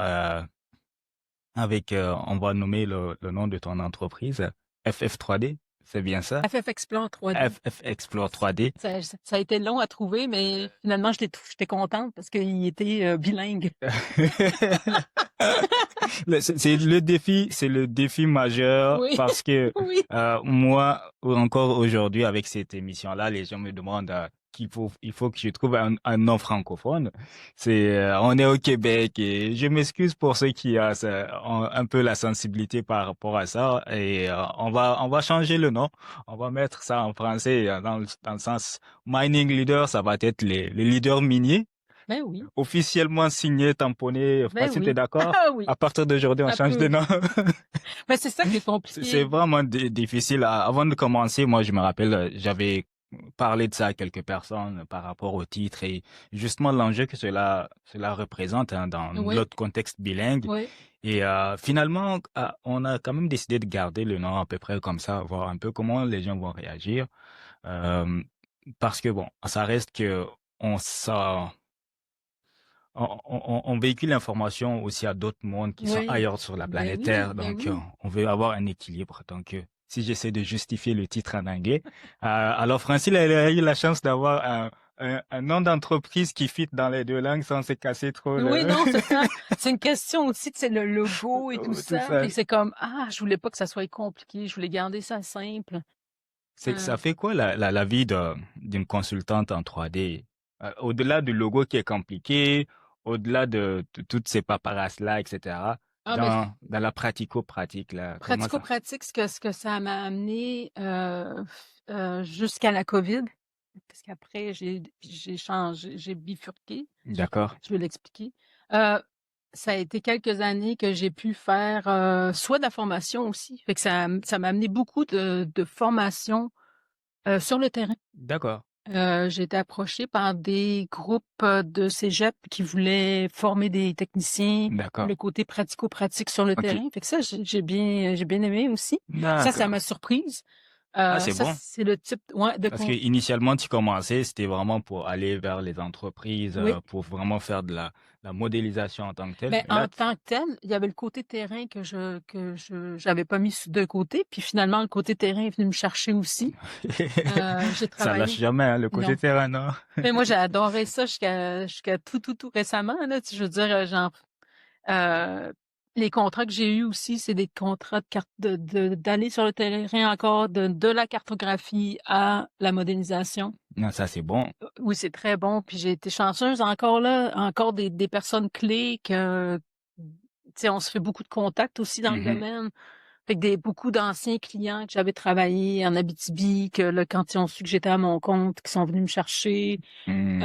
avec, on va nommer le nom de ton entreprise, FF3D, c'est bien ça? FF Explore 3D. FF Explore 3D. Ça a été long à trouver, mais finalement, j'étais contente parce qu'il était bilingue. C'est le défi majeur Oui, parce que oui. moi, encore aujourd'hui, avec cette émission-là, les gens me demandent il faut que je trouve un nom francophone. On est au Québec et je m'excuse pour ceux qui ont un peu la sensibilité par rapport à ça et on va changer le nom. On va mettre ça en français dans le sens mining leader, ça va être les leaders miniers Ben oui, officiellement signé, tamponné. Je sais pas ben si tu es oui. d'accord. Ah oui, À partir d'aujourd'hui, on un change de peu. nom. Mais c'est ça qui est C'est compliqué. vraiment difficile. Avant de commencer, moi, je me rappelle, j'avais parlé de ça à quelques personnes par rapport au titre et justement l'enjeu que cela représente hein, dans Oui, notre contexte bilingue. oui. Et finalement, on a quand même décidé de garder le nom à peu près comme ça, voir un peu comment les gens vont réagir. Euh, parce que bon, ça reste que on s'en on véhicule l'information aussi à d'autres mondes qui sont Oui, ailleurs sur la ben planète oui, Terre. ben Donc, oui. on veut avoir un équilibre. Donc, si j'essaie de justifier le titre en anglais, alors Francine, elle a eu la chance d'avoir un nom d'entreprise qui fit dans les deux langues sans se casser trop Oui, le... non, c'est ça. C'est une question aussi, c'est le logo et tout tout ça. ça. Puis c'est comme, ah, je voulais pas que ça soit compliqué, je voulais garder ça simple. Ça Euh, fait quoi la vie d'une consultante en 3D? Au-delà du logo qui est compliqué, au-delà de toutes ces paperasses-là, etc. ah, ben, Dans la pratico-pratique, là, comment ça? pratico-pratique, ce que ça m'a amené jusqu'à la COVID, parce qu'après, j'ai changé, j'ai bifurqué, D'accord, je vais l'expliquer. Euh, Ça a été quelques années que j'ai pu faire soit de la formation aussi. Fait que ça m'a amené beaucoup de formation sur le terrain. d'accord, J'ai été approchée par des groupes de cégep qui voulaient former des techniciens, d'accord. le côté pratico-pratique sur le Ok, terrain. Fait que ça, j'ai bien aimé aussi. Ça d'accord. m'a surprise. Ah, c'est Ça, bon. c'est le type, ouais, de Parce que initialement, tu commençais, c'était vraiment pour aller vers les entreprises, oui. pour vraiment faire de la modélisation en tant que telle. Ben, Mais là, en tant que tel, il y avait le côté terrain j'avais pas mis de côté. Puis finalement, le côté terrain est venu me chercher aussi. J'ai ça lâche travaillé. jamais, hein, le côté Non. terrain, non? Mais moi, j'ai adoré ça jusqu'à tout récemment, là. Je veux dire, genre, euh, les contrats que j'ai eus aussi, c'est des contrats de carte d'aller sur le terrain encore, de la cartographie à la modélisation. Non, ça, c'est bon. Oui, c'est très bon. Puis j'ai été chanceuse encore là, encore des personnes clés que, tu sais, on se fait beaucoup de contacts aussi dans le Mhm. domaine. Fait que beaucoup d'anciens clients que j'avais travaillé en Abitibi, que là, quand ils ont su que j'étais à mon compte, qui sont venus me chercher. Hmm.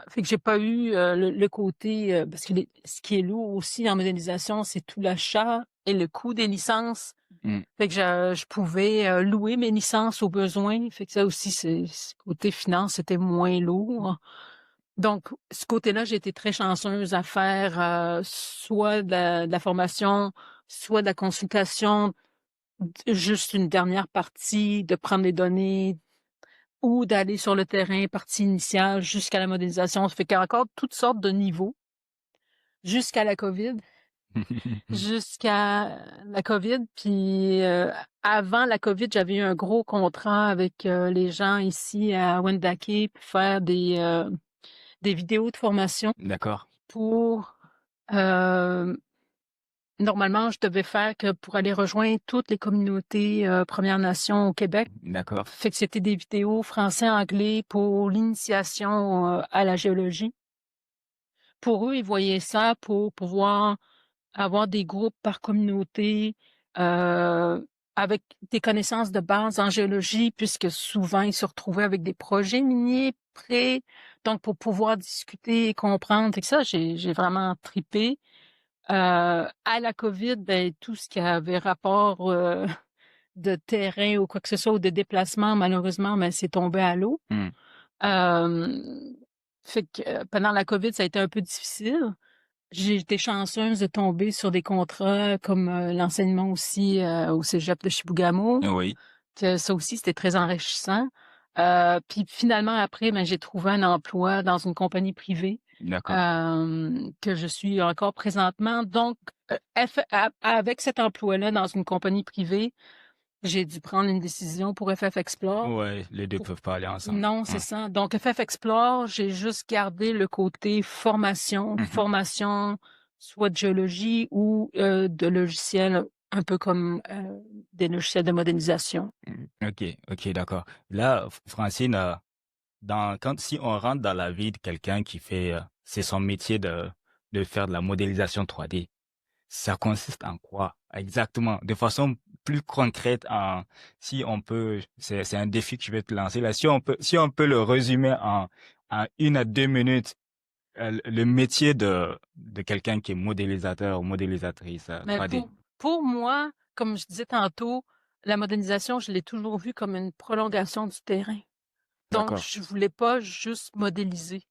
Fait que j'ai pas eu le côté parce que ce qui est lourd aussi en modélisation, c'est tout l'achat et le coût des licences. Hmm. Fait que je pouvais louer mes licences au besoin. Fait que ça aussi, ce côté finance, c'était moins lourd. Donc, ce côté-là, j'ai été très chanceuse à faire soit de la formation, soit de la consultation, juste une dernière partie, de prendre les données, ou d'aller sur le terrain, partie initiale, jusqu'à la modélisation. Ça fait qu'il y a encore toutes sortes de niveaux, jusqu'à la COVID, jusqu'à la COVID. Puis avant la COVID, j'avais eu un gros contrat avec les gens ici à Wendake pour faire des vidéos de formation D'accord, pour euh, normalement, je devais faire que pour aller rejoindre toutes les communautés Premières Nations au Québec. d'accord. Fait que c'était des vidéos français-anglais pour l'initiation à la géologie. Pour eux, ils voyaient ça pour pouvoir avoir des groupes par communauté euh, avec des connaissances de base en géologie, puisque souvent ils se retrouvaient avec des projets miniers prêts. Donc, pour pouvoir discuter et comprendre. Fait que ça, j'ai vraiment tripé. À la COVID, ben, tout ce qui avait rapport de terrain ou quoi que ce soit, ou de déplacement, malheureusement, ben, c'est tombé à l'eau. Hmm. Euh, Fait que pendant la COVID, ça a été un peu difficile. J'ai été chanceuse de tomber sur des contrats comme l'enseignement aussi au Cégep de Chibougamau, Oui, que ça aussi, c'était très enrichissant. Puis finalement, après, ben, j'ai trouvé un emploi dans une compagnie privée d'accord. que je suis encore présentement. Donc, avec cet emploi-là dans une compagnie privée, j'ai dû prendre une décision pour FF Explore. Ouais, les deux peuvent pas aller ensemble. Non, c'est ça. Donc, FF Explore, j'ai juste gardé le côté formation, Mhm. formation soit de géologie ou de logiciels, un peu comme des logiciels de modélisation. Ok, ok, d'accord. Là, Francine, si on rentre dans la vie de quelqu'un qui fait, c'est son métier de faire de la modélisation 3D, ça consiste en quoi exactement? De façon plus concrète, si on peut, c'est un défi que je vais te lancer là. Si on peut le résumer en 1 à 2 minutes, le métier de quelqu'un qui est modélisateur ou modélisatrice Mais 3D. pour moi, comme je disais tantôt, la modélisation, je l'ai toujours vue comme une prolongation du terrain. Donc, D'accord. je voulais pas juste modéliser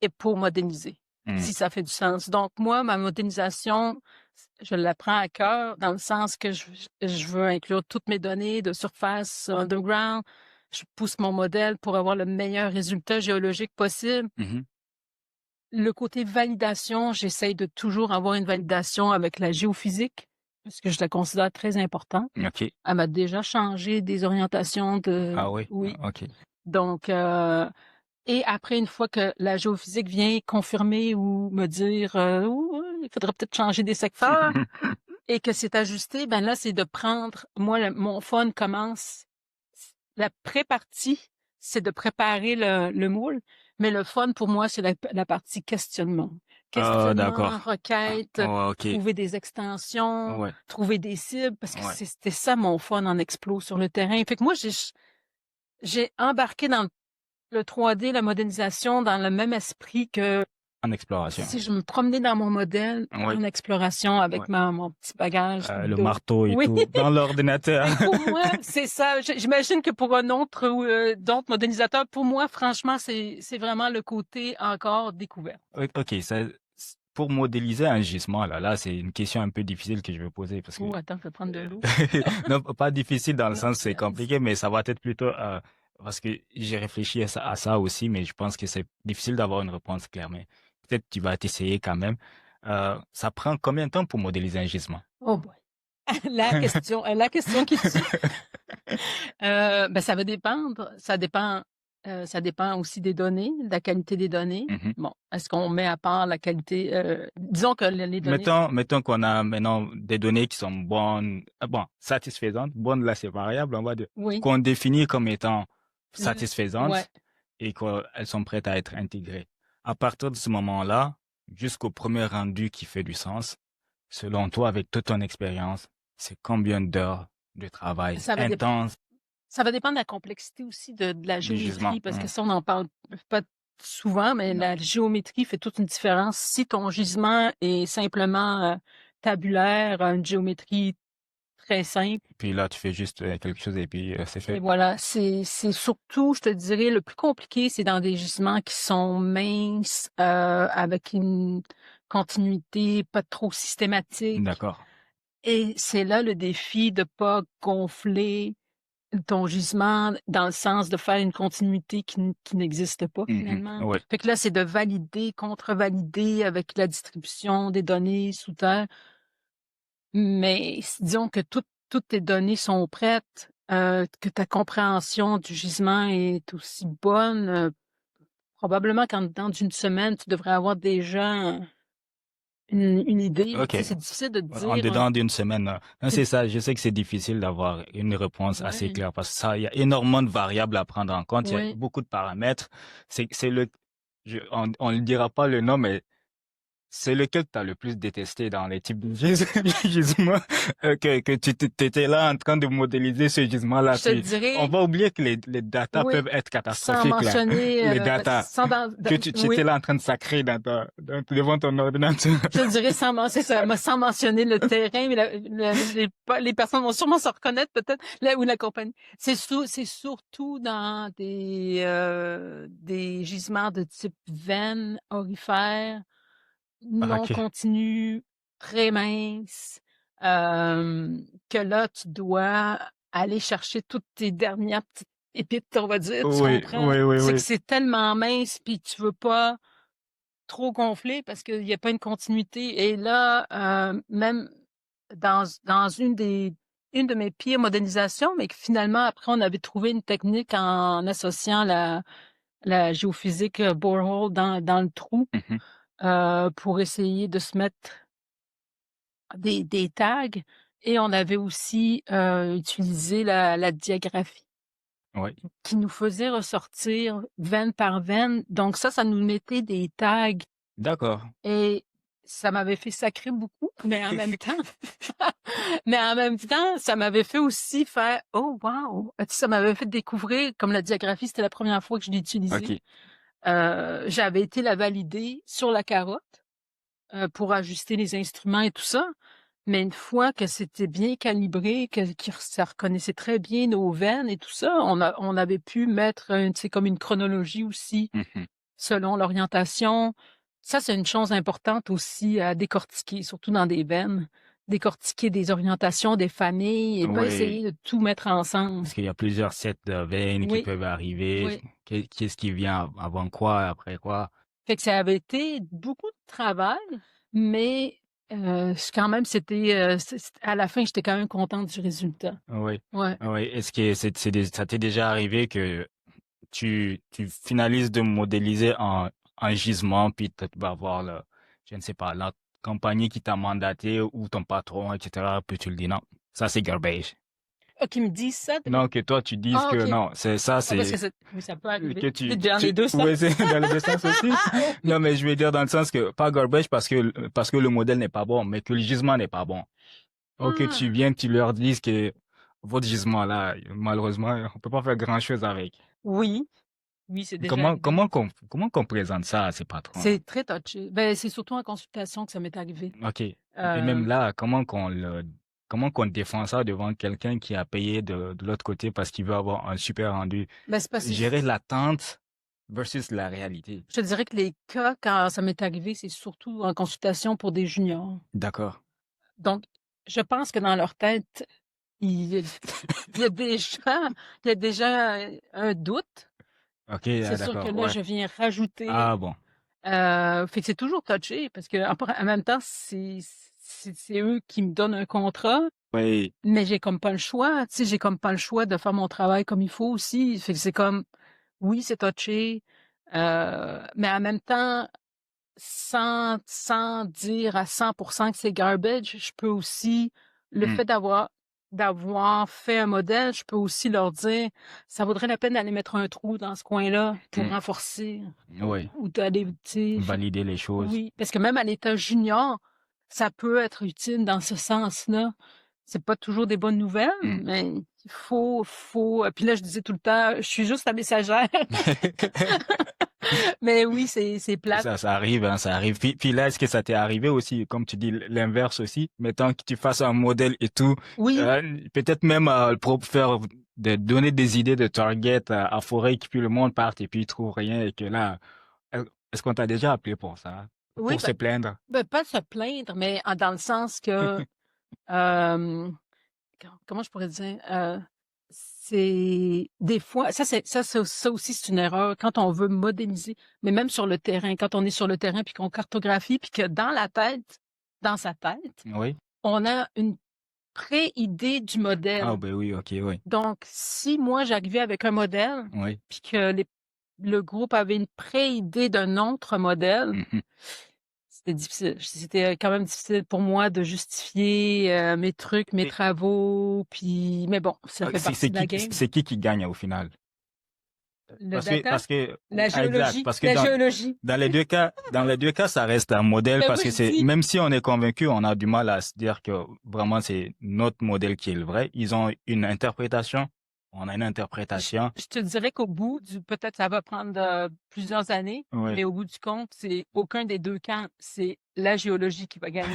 et pour modéliser, Hmm. si ça fait du sens. Donc, moi, ma modélisation, je la prends à cœur dans le sens que je veux inclure toutes mes données de surface, underground. Je pousse mon modèle pour avoir le meilleur résultat géologique possible. Mhm. Le côté validation, j'essaye de toujours avoir une validation avec la géophysique, parce que je la considère très importante. Ok. Elle m'a déjà changé des orientations de... Ah oui. Oui. Ok. Donc, et après, une fois que la géophysique vient confirmer ou me dire Ouh, il faudrait peut-être changer des secteurs et que c'est ajusté, ben là, c'est de prendre, moi, mon fun commence, la pré-partie, c'est de préparer le moule, mais le fun pour moi, c'est la partie questionnement. Ah, Questionnement, d'accord. Ah, requête, ouais, ok. trouver des extensions, Ouais, trouver des cibles, parce que ouais. c'était ça mon fun en explo sur le terrain. Fait que moi, j'ai embarqué dans le 3D, la modélisation, dans le même esprit que En exploration. si je me promenais dans mon modèle Oui. en exploration avec Ouais. mon petit bagage Le d'eau. marteau et Oui, tout dans l'ordinateur. mais pour moi, c'est ça. J'imagine que pour un autre ou d'autres modélisateurs, pour moi, franchement, c'est vraiment le côté encore découvert. Ok, pour modéliser un gisement, là, c'est une question un peu difficile que je vais poser parce que Oh, attends, je vais prendre de l'eau. non, pas difficile dans le Non, sens c'est c'est compliqué, mais ça va être plutôt parce que j'ai réfléchi à ça aussi, mais je pense que c'est difficile d'avoir une réponse claire. Mais peut-être tu vas t'essayer quand même. Ça prend combien de temps pour modéliser un gisement? Oh boy. La question qui tue. Ben, ça va dépendre. Ça dépend aussi des données, de la qualité des données. Mhm. Bon, est-ce qu'on met à part la qualité, disons que les données sont... Mettons qu'on a maintenant des données qui sont bonnes, bon, satisfaisantes. Bonnes, là, c'est variable, on va dire. Oui. Qu'on définit comme étant Ouais. satisfaisantes et qu'elles sont prêtes à être intégrées. À partir de ce moment-là, jusqu'au premier rendu qui fait du sens, selon toi, avec toute ton expérience, c'est combien d'heures de travail Ça va dépendre. intense Ça va dépendre de la complexité aussi de la du gisement? géométrie, parce que ça, on n'en parle pas souvent, mais Non. la géométrie fait toute une différence. Si ton gisement est simplement tabulaire, une géométrie très simple, Puis là, tu fais juste quelque chose et puis c'est et fait. voilà, c'est surtout, je te dirais, le plus compliqué, c'est dans des gisements qui sont minces, avec une continuité pas trop systématique. D'accord. Et c'est là le défi de pas gonfler ton gisement dans le sens de faire une continuité qui n'existe pas Mhm. finalement. Ouais. Fait que là, c'est de valider, contre-valider avec la distribution des données sous terre. Mais disons que toutes tes données sont prêtes, que ta compréhension du gisement est aussi bonne, probablement qu'en dedans d'une semaine, tu devrais avoir déjà une idée. Mais tu sais, Ok. c'est difficile de te En dire. dedans d'une semaine. Non, C'est c'est ça. Je sais que c'est difficile d'avoir une réponse assez ouais, claire parce que ça, il y a énormément de variables à prendre en compte. Il y a ouais. beaucoup de paramètres. C'est le, on ne dira pas le nom, mais c'est lequel que tu as le plus détesté dans les types de gisements que tu étais là en train de modéliser ce gisement-là. Je te On dirais, va oublier que les datas oui, peuvent être sans catastrophiques là. mentionner, Les datas que tu étais oui, là en train de sacrer devant ton ordinateur. je te dirais c'est ça, sans mentionner le terrain, mais les personnes vont sûrement se reconnaître peut-être, là, ou la compagnie. C'est surtout dans des gisements de type veine aurifère, Ah, non ok. continu, très mince, que là, tu dois aller chercher toutes tes dernières petites pépites, on va dire, tu Oui, comprends? oui, oui, C'est que oui. c'est tellement mince, puis tu veux pas trop gonfler parce qu'il y a pas une continuité. Et là, même dans une de mes pires modélisations, mais que finalement, après, on avait trouvé une technique en associant la géophysique borehole dans le trou Mhm. pour essayer de se mettre des tags. Et on avait aussi utilisé la diagraphie Oui. qui nous faisait ressortir veine par veine. Donc ça nous mettait des tags D'accord. et ça m'avait fait sacrer beaucoup, mais en même temps, ça m'avait fait aussi faire oh wow, tu sais, ça m'avait fait découvrir comme la diagraphie, c'était la première fois que je l'utilisais. Ok. J'avais été la valider sur la carotte pour ajuster les instruments et tout ça. Mais une fois que c'était bien calibré, que ça reconnaissait très bien nos veines et tout ça, on avait pu mettre comme une chronologie aussi Mhm. selon l'orientation. Ça, c'est une chose importante aussi à décortiquer, surtout dans des veines. Décortiquer des orientations, des familles et pas Oui. essayer de tout mettre ensemble. Parce qu'il y a plusieurs sets de veines qui Oui, peuvent arriver. oui. Qu'est-ce qui vient avant quoi, après quoi? Fait que ça avait été beaucoup de travail, mais quand même, à la fin, j'étais quand même contente du résultat. Oui. Ouais. Oui. Est-ce que ça t'est déjà arrivé que tu finalises de modéliser en gisement, puis tu vas voir je ne sais pas, la compagnie qui t'a mandaté ou ton patron, etc., puis tu le dis non, ça c'est garbage. Ah, qui me disent ça? Non, que toi tu dises Ah, que OK. non, c'est ça, Ah, parce que c'est oui, ça peut arriver. que C'est dans les deux ouais, sens. c'est dans les deux sens aussi. Non, mais je veux dire dans le sens que pas garbage parce que le modèle n'est pas bon, mais que le gisement n'est pas bon. Ok, tu Ah, viens, tu leur dis que votre gisement là, malheureusement, on peut pas faire grand-chose avec. oui, oui, c'est déjà arrivé. Comment qu'on présente ça à ses patrons? C'est très touché. Ben, c'est surtout en consultation que ça m'est arrivé. Ok. Et Euh, même là, comment qu'on défend ça devant quelqu'un qui a payé de l'autre côté parce qu'il veut avoir un super rendu? ben, c'est parce que Gérer l'attente versus la réalité. je te dirais que les cas, quand ça m'est arrivé, c'est surtout en consultation pour des juniors. D'accord. Donc, je pense que dans leur tête, il, il y a déjà, il y a déjà un doute. Ok, C'est ah, sûr que d'accord, là, ouais. je viens rajouter. Ah bon. Fait que c'est toujours touché parce que en même temps, c'est eux qui me donnent un contrat, Oui. mais j'ai comme pas le choix. Tu sais, j'ai comme pas le choix de faire mon travail comme il faut aussi. Fait que c'est comme, oui, c'est touché, mais en même temps, sans dire à 100% que c'est garbage, je peux aussi, le Hmm, fait d'avoir fait un modèle, je peux aussi leur dire, ça vaudrait la peine d'aller mettre un trou dans ce coin-là pour hmm. renforcer Oui. ou d'aller, tu sais, Valider les choses. oui, parce que même à l'état junior, ça peut être utile dans ce sens-là. C'est pas toujours des bonnes nouvelles, Hmm. mais il faut. Puis là, je disais tout le temps, je suis juste la messagère. Mais oui, c'est plate. Ça arrive, hein, ça arrive. Puis là, est-ce que ça t'est arrivé aussi, comme tu dis, l'inverse aussi, mettons que tu fasses un modèle et tout, Oui, peut-être même pour faire donner des idées de target à Forêt, puis le monde parte et puis il trouve rien et que là, est-ce qu'on t'a déjà appelé pour ça, oui, pour se plaindre? pas se plaindre, mais dans le sens que, euh, comment je pourrais dire, c'est des fois, ça aussi c'est une erreur quand on veut modéliser, mais même sur le terrain, quand on est sur le terrain puis qu'on cartographie puis que dans sa tête, Oui. on a une pré-idée du Ah modèle. ben oui, ok, oui, Donc, si moi j'arrivais avec un modèle oui. puis que le groupe avait une pré-idée d'un autre modèle, Mhm. c'était difficile. C'était quand même difficile pour moi de justifier mes trucs, mes Et travaux, puis mais bon, ça fait partie de la game. c'est qui gagne au final? Le Parce que, data, parce que, la exact, géologie, parce que la géologie. dans les deux cas, ça reste un modèle Ben parce moi, que je dis, même si on est convaincu, on a du mal à se dire que vraiment c'est notre modèle qui est le vrai. Ils ont une interprétation, on a une je, interprétation. je te dirais qu'au bout du, peut-être ça va prendre plusieurs années, Oui. mais au bout du compte, c'est aucun des deux camps, c'est la géologie qui va gagner.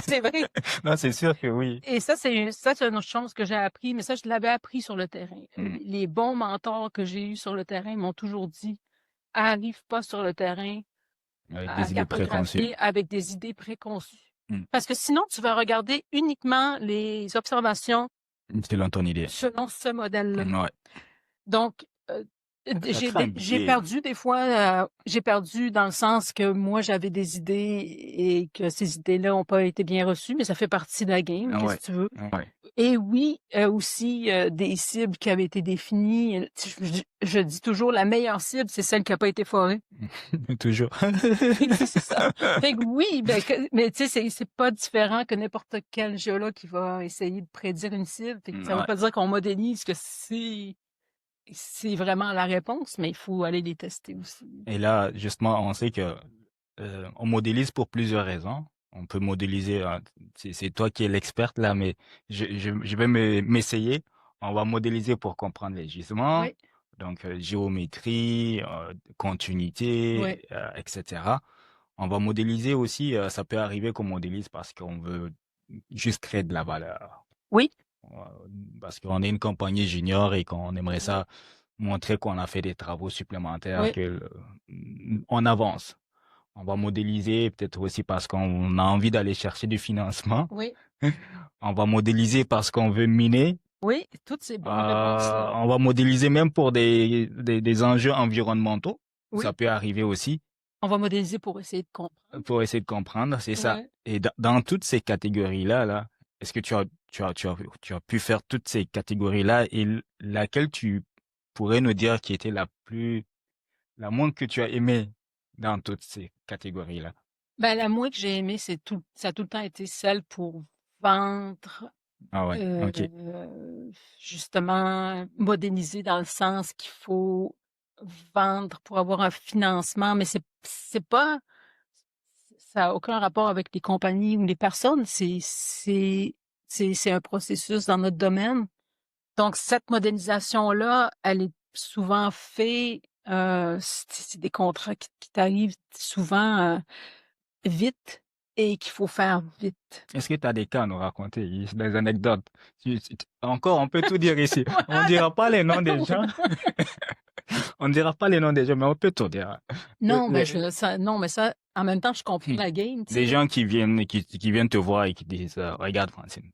C'est vrai. Non, c'est sûr que oui. Et ça, c'est une autre chose que j'ai appris, mais ça, je l'avais appris sur le terrain. Mm. Les bons mentors que j'ai eus sur le terrain m'ont toujours dit, arrive pas sur le terrain Avec à des idées préconçues. cartographier avec des idées préconçues. Mm. Parce que sinon, tu vas regarder uniquement les observations Selon ton idée. selon ce modèle-là. Ouais. Donc, Ça crée un j'ai biais. perdu des fois, j'ai perdu dans le sens que moi, j'avais des idées et que ces idées-là n'ont pas été bien reçues, mais ça fait partie de la game, qu'est-ce Ouais. que tu veux. Ouais. Et oui, aussi des cibles qui avaient été définies. Je dis toujours, la meilleure cible, c'est celle qui n'a pas été forée. Toujours. C'est ça. Fait que oui, ben, mais tu sais, c'est pas différent que n'importe quel géologue qui va essayer de prédire une cible. Fait que ça veut Ouais. pas dire qu'on modélise que c'est vraiment la réponse, mais il faut aller les tester aussi. Et là, justement, on sait que on modélise pour plusieurs raisons. On peut modéliser, c'est toi qui es l'experte là, mais je vais m'essayer. On va modéliser pour comprendre les gisements, Oui, donc géométrie, oui, continuité, etc. On va modéliser aussi, ça peut arriver qu'on modélise parce qu'on veut juste créer de la valeur. oui, Euh, Parce qu'on est une compagnie junior et qu'on aimerait oui, ça montrer qu'on a fait des travaux supplémentaires, oui, que on avance. On va modéliser peut-être aussi parce qu'on a envie d'aller chercher du financement. oui, On va modéliser parce qu'on veut miner. oui, toutes ces bonnes réponses-là. On va modéliser même pour des enjeux environnementaux. Ça Oui, peut arriver aussi on va modéliser pour essayer de comprendre. pour essayer de comprendre, c'est ça. Ouais. Et dans toutes ces catégories-là, là, est-ce que tu as pu faire toutes ces catégories-là et laquelle tu pourrais nous dire qui était la moins que tu as aimé dans toutes ces catégories-là? Ben, la moins que j'ai aimée, ça a tout le temps été celle pour vendre, Ah ouais, ok. justement, modéliser dans le sens qu'il faut vendre pour avoir un financement, mais c'est pas, ça a aucun rapport avec les compagnies ou les personnes, c'est un processus dans notre domaine. Donc, cette modélisation-là, elle est souvent faite, c'est des contrats qui t'arrivent souvent, vite et qu'il faut faire vite. Est-ce que tu as des cas à nous raconter, des anecdotes? Encore, on peut tout dire ici. On ne dira pas les noms des gens. On ne dira pas les noms des gens, mais on peut tout dire. Non, ben Les, non, mais ça, en même temps, je comprends la game, tu des sais. gens qui viennent te voir et qui disent, regarde, Francine,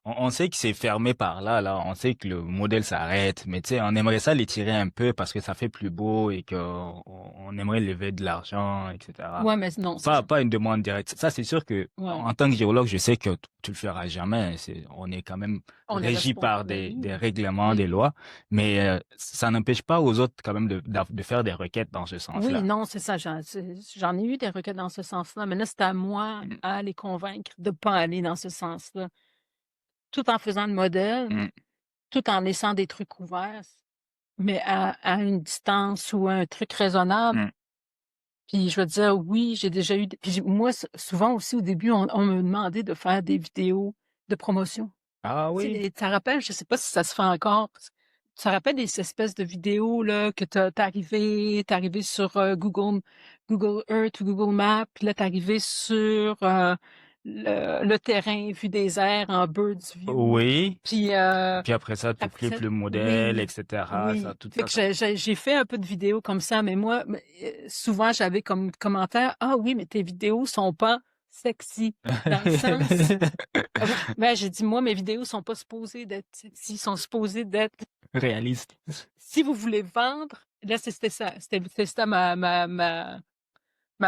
on sait que c'est fermé par là, là. On sait que le modèle s'arrête, mais tu sais, on aimerait ça l'étirer un peu parce que ça fait plus beau et on aimerait lever de l'argent, etc. Ouais, mais non, ça, Pas une demande directe. Ça, c'est sûr que, ouais, en tant que géologue, je sais que tu le feras jamais. On est quand même on est régi par responsable. des règlements, Oui, des lois, mais ça n'empêche pas aux autres quand même de faire des requêtes dans ce oui, sens-là. non, c'est ça. J'en ai eu des requêtes dans ce sens-là, mais là, c'est à moi Mm, à les convaincre de pas aller dans ce sens-là, tout en faisant le modèle, mm, tout en laissant des trucs ouverts, mais à une distance ou un truc raisonnable. mm. Puis je veux dire, oui, j'ai déjà eu. Puis moi, souvent aussi au début, on me demandait de faire des vidéos de promotion. Ah Tu sais, oui. tu te rappelles, je sais pas si ça se fait encore. Tu te rappelles des espèces de vidéos là que t'es arrivé sur Google Earth ou Google Maps, puis là t'es arrivé sur le terrain vu des airs en Bird's View. Oui. Puis Puis après ça, tu après ça, flippes le modèle, oui, etc. Ça, oui. tout Fait ça, que ça. j'ai fait un peu de vidéos comme ça, mais moi, souvent, j'avais comme commentaire, ah oui, mais tes vidéos sont pas sexy. Dans le sens, ben, j'ai dit, moi, mes vidéos sont pas supposées d'être sexy, sont supposées d'être, Réaliste. si vous voulez vendre, là, c'était ça. C'était ça ma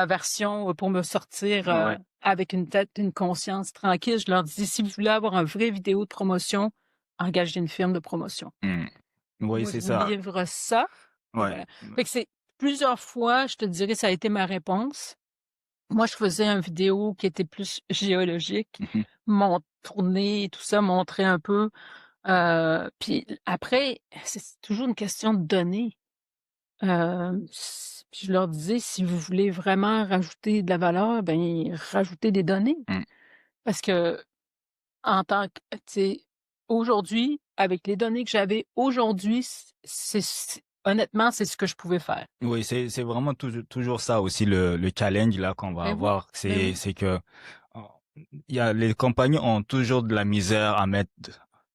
version pour me sortir Ouais. avec une tête, une conscience tranquille. Je leur dis, si vous voulez avoir un vrai vidéo de promotion, engagez une firme de promotion. Mm. Oui, Moi, je c'est vous ça. livre ça. Et Ouais. voilà. Fait que c'est plusieurs fois, je te dirais, ça a été ma réponse. Moi, je faisais une vidéo qui était plus géologique, Mhm. tourner, tout ça, montrer un peu. Puis après, c'est toujours une question de données. Puis je leur disais: «Si vous voulez vraiment rajouter de la valeur, ben rajoutez des données». Mmh. Parce que en tant que tu sais, aujourd'hui, avec les données que j'avais aujourd'hui, c'est honnêtement, c'est ce que je pouvais faire. Oui, c'est vraiment toujours ça aussi le challenge là qu'on va Ben oui, avoir. ben C'est oui, c'est que euh, il y a les compagnies ont toujours de la misère à mettre.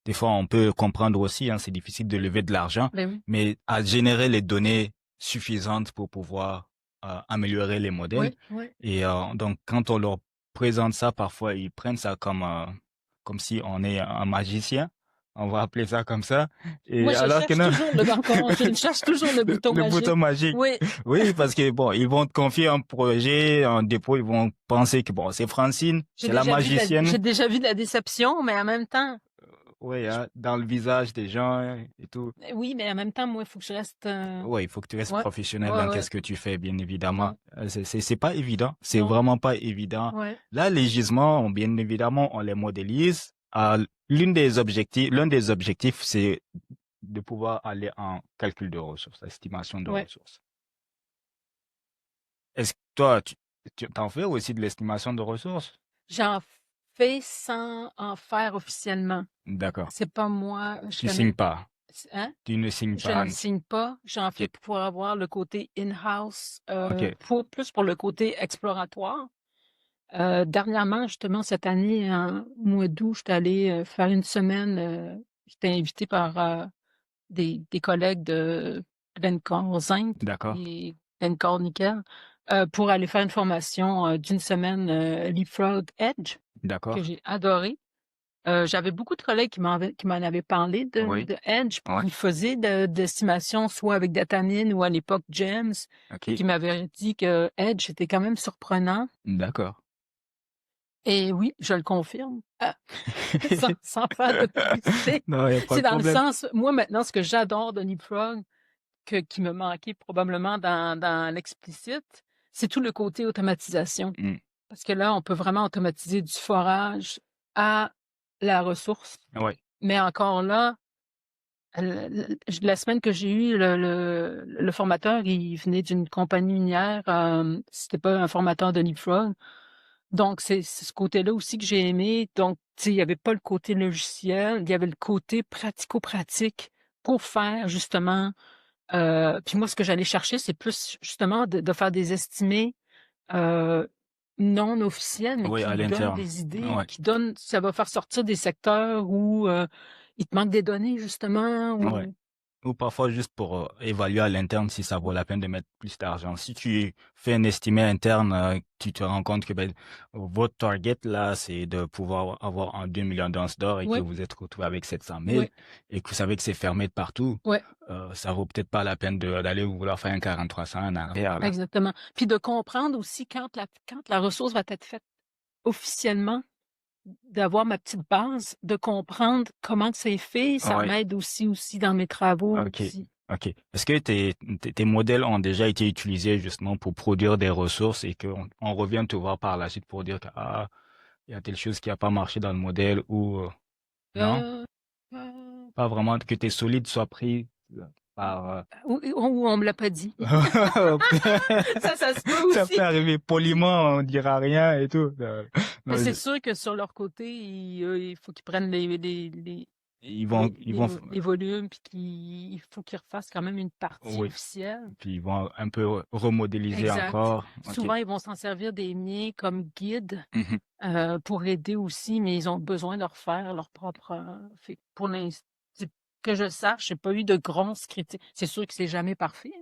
Des fois, on peut comprendre aussi, hein, c'est difficile de lever de l'argent, ben oui. mais à générer les données suffisantes pour pouvoir améliorer les modèles. Oui, oui. Et donc, quand on leur présente ça, parfois ils prennent ça comme si on est un magicien. On va appeler ça comme ça. Moi, Et je alors que cherche non. toujours je cherche toujours le bouton Le bouton magique. magique. Oui, Oui, parce que bon, ils vont te confier un projet, un dépôt, ils vont penser que bon, c'est Francine, c'est la j'ai magicienne. déjà vu de la déception, mais en même temps, Oui, je hein, dans le visage des gens et tout. oui, mais en même temps, moi, il faut que je reste, Ouais, il faut que tu restes ouais, professionnel ouais, dans ouais, qu'est-ce que tu fais, bien évidemment. ouais, C'est pas évident. C'est non, vraiment pas évident. ouais. Là, les gisements, bien évidemment, on les modélise. L'un des objectifs, c'est de pouvoir aller en calcul de ressources, estimation de Ouais, ressources. Est-ce que toi, tu t'en fais aussi de l'estimation de ressources? j'en fais sans en faire officiellement. D'accord. C'est pas moi, je Tu signes connais pas. hein? Tu ne signes Je pas. ne signe pas, j'en fais Ok. pour avoir le côté in-house, Ok. pour le côté exploratoire. Dernièrement, justement, cette année, en mois d'août, j'étais allée, faire une semaine, j'étais invitée par, des collègues de Glencore Zinc D'accord. et Glencore Nickel, pour aller faire une formation, d'une semaine, Leapfrog Edge, que D'accord. j'ai adoré. J'avais beaucoup de collègues qui m'en avaient parlé Oui. de Edge, puis Ouais. qui faisaient d'estimation soit avec Datamine ou à l'époque Gems, puis Ok. qui m'avaient dit que Edge était quand même surprenant D'accord. et oui, je le confirme, sans faire de publicité. Non, il n'y a pas C'est de dans le problème. sens moi, maintenant, ce que j'adore de Leapfrog, qui me manquait probablement dans l'explicite, c'est tout le côté automatisation. Hmm. Parce que là, on peut vraiment automatiser du forage à la ressource, Ouais. mais encore là, la semaine que j'ai eue, le formateur, il venait d'une compagnie minière, c'était pas un formateur de Leapfrog. Donc c'est ce côté-là aussi que j'ai aimé. Donc, tu sais, il y avait pas le côté logiciel, il y avait le côté pratico-pratique pour faire justement, puis moi, ce que j'allais chercher, c'est plus justement de faire des estimés, heu, non officiels, mais Oui, qui à donnent l'interne. des idées, Ouais. ça va faire sortir des secteurs où, il te manque des données justement Ouais. ou Ou parfois juste pour évaluer à l'interne si ça vaut la peine de mettre plus d'argent. Si tu fais un estimé interne, tu te rends compte que ben, votre target là, c'est de pouvoir avoir un 2 millions d'onces d'or et que ouais, vous êtes retrouvé avec 700 000 ouais, et que vous savez que c'est fermé de partout, ouais, ça vaut peut-être pas la peine d'aller vouloir faire un 4300 en arrière là. exactement. Puis de comprendre aussi quand la ressource va être faite officiellement, d'avoir ma petite base, de comprendre comment que c'est fait, ça Ouais. m'aide aussi dans mes travaux Ok. aussi. Ok. Est-ce que tes modèles ont déjà été utilisés justement pour produire des ressources et qu'on on revient te voir par la suite pour dire que ah, il y a telle chose qui n'a pas marché dans le modèle ou non? Heu, heu, Pas vraiment que tes solides soient pris par ou on me l'a pas dit. Ça se peut ça peut aussi. arriver poliment, on dira rien et tout. Mais Non, c'est sûr que sur leur côté, il faut qu'ils prennent ils vont, les volumes puis il faut qu'ils refassent quand même une partie oui, officielle. puis ils vont un peu remodéliser Exact. encore. Ok. Souvent, ils vont s'en servir des miens comme guide, Mhm. pour aider aussi, mais ils ont besoin de refaire leur propre, fait que pour que je sache, j'ai pas eu de grosses critiques. C'est sûr que c'est jamais parfait,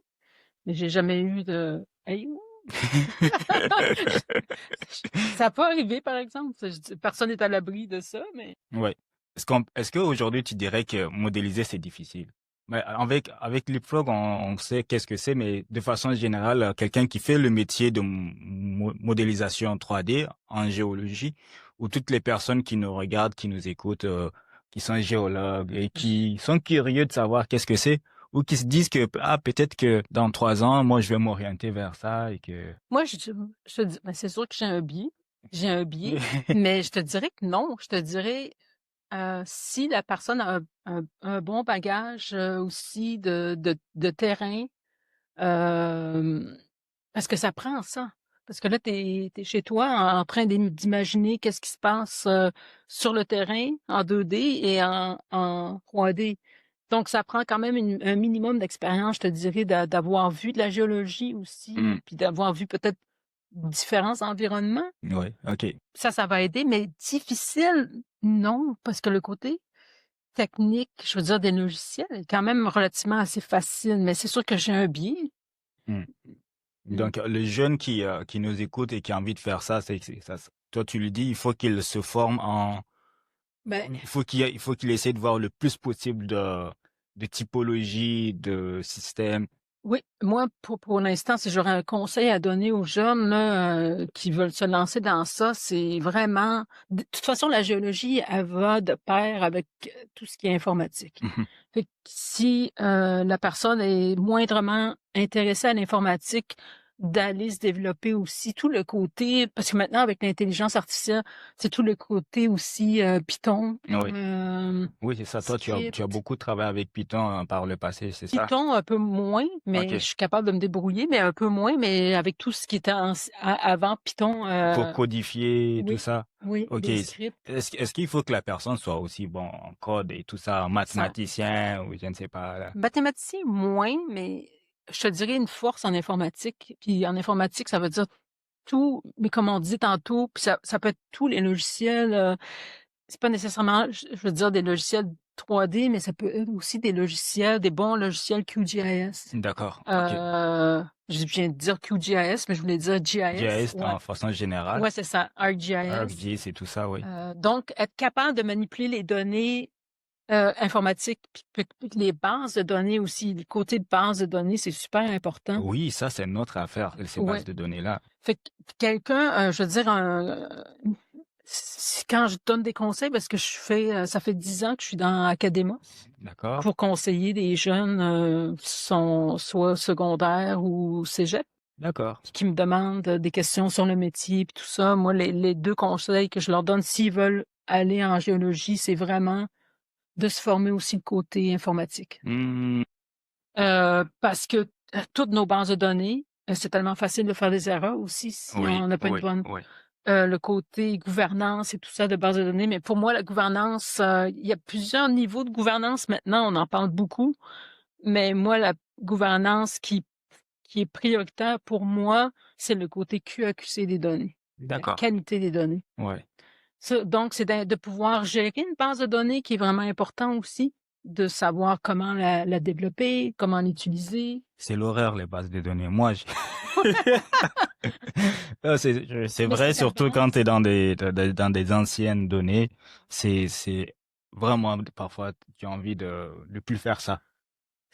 mais j'ai jamais eu de: «Hey, ouh!» Ça peut arriver, par exemple, je dis personne n'est à l'abri de ça, mais Ouais. Est-ce qu'aujourd'hui tu dirais que modéliser c'est difficile? Mais avec Leapfrog, on sait qu'est-ce que c'est, mais de façon générale, quelqu'un qui fait le métier de modélisation 3D en géologie, ou toutes les personnes qui nous regardent, qui nous écoutent, qui sont géologues et qui sont curieux de savoir qu'est-ce que c'est, ou qui se disent que ah peut-être que dans 3 ans, moi je vais m'orienter vers ça et que moi, je te dis ben, c'est sûr que j'ai un biais, mais je te dirais que non. Je te dirais, si la personne a un bon bagage, aussi de terrain, Hem, Parce que ça prend ça. Parce que là, tu es chez toi en train d'imaginer qu'est-ce qui se passe, sur le terrain en 2D et en 3D. Donc ça prend quand même un minimum d'expérience, je te dirais, d'avoir vu de la géologie Hmm. aussi, puis d'avoir vu peut-être différents environnements. Ouais, ok. Ça va aider, mais difficile, non, parce que le côté technique, je veux dire, des logiciels est quand même relativement assez facile, mais c'est sûr que j'ai un biais. Hmm. Mmh. Donc, les jeunes qui nous écoutent et qui ont envie de faire ça, toi, tu lui dis, il faut qu'ils se forment Ben, il faut qu'il essaie de voir le plus possible de typologie, de système. oui, moi, pour l'instant, si j'aurais un conseil à donner aux jeunes là, qui veulent se lancer dans ça, c'est vraiment... De toute façon, la géologie, elle va de pair avec tout ce qui est informatique. Mhm. Fait que si la personne est moindrement intéressée à l'informatique, d'aller se développer aussi tout le côté, parce que maintenant, avec l'intelligence artificielle, c'est tout le côté aussi Python, Oui, oui, c'est ça. Toi, tu as script. beaucoup travaillé avec Python par le passé, c'est ça? Python, un peu moins, mais je OK. suis capable de me débrouiller, mais un peu moins, mais avec tout ce qui était avant Python, Pour codifier tout oui, ça. oui, OK. des scripts. Est-ce qu'il faut que la personne soit aussi bon en code et tout ça, en Ça, mathématicien ou je ne sais pas là? mathématicien, moins, mais je te dirais une force en informatique. Puis en informatique, ça veut dire tout, mais comme on dit tantôt, puis ça peut être tous les logiciels. C'est pas nécessairement, je veux dire, des logiciels 3D, mais ça peut être aussi des logiciels, des bons logiciels QGIS. D'accord. OK. Je viens de dire QGIS, mais je voulais dire GIS. GIS Ouais, en façon générale, ouais, c'est ça, ArcGIS. ArcGIS et tout ça, oui. Donc, être capable de manipuler les données informatiques, puis les bases de données aussi, le côté de base de données, c'est super important. Oui, ça, c'est notre affaire, ces bases Ouais. de données-là. Fait que quelqu'un, je veux dire, quand je donne des conseils, parce que ça fait 10 ans que je suis dans Académa D'accord? pour conseiller des jeunes, qui sont soit secondaires ou cégep, D'accord. qui me demandent des questions sur le métier puis tout ça. Moi, les 2 conseils que je leur donne s'ils veulent aller en géologie, c'est vraiment de se former aussi le côté informatique. Hmm, Parce que, toutes nos bases de données, c'est tellement facile de faire des erreurs aussi si oui, on n'a pas une oui, bonne... oui. Le côté gouvernance et tout ça de base de données. Mais pour moi, la gouvernance, il y a plusieurs niveaux de gouvernance maintenant, on en parle beaucoup. Mais moi, la gouvernance qui est prioritaire pour moi, c'est le côté QAQC des données, la D'accord. qualité des données. Ouais. Ça, donc, c'est de pouvoir gérer une base de données qui est vraiment important aussi, de savoir comment la développer, comment l'utiliser. C'est l'horreur, les bases de données. Moi, c'est Mais vrai, c'est de la surtout quand tu es base. dans des anciennes données. C'est vraiment, parfois, tu as envie de plus faire ça.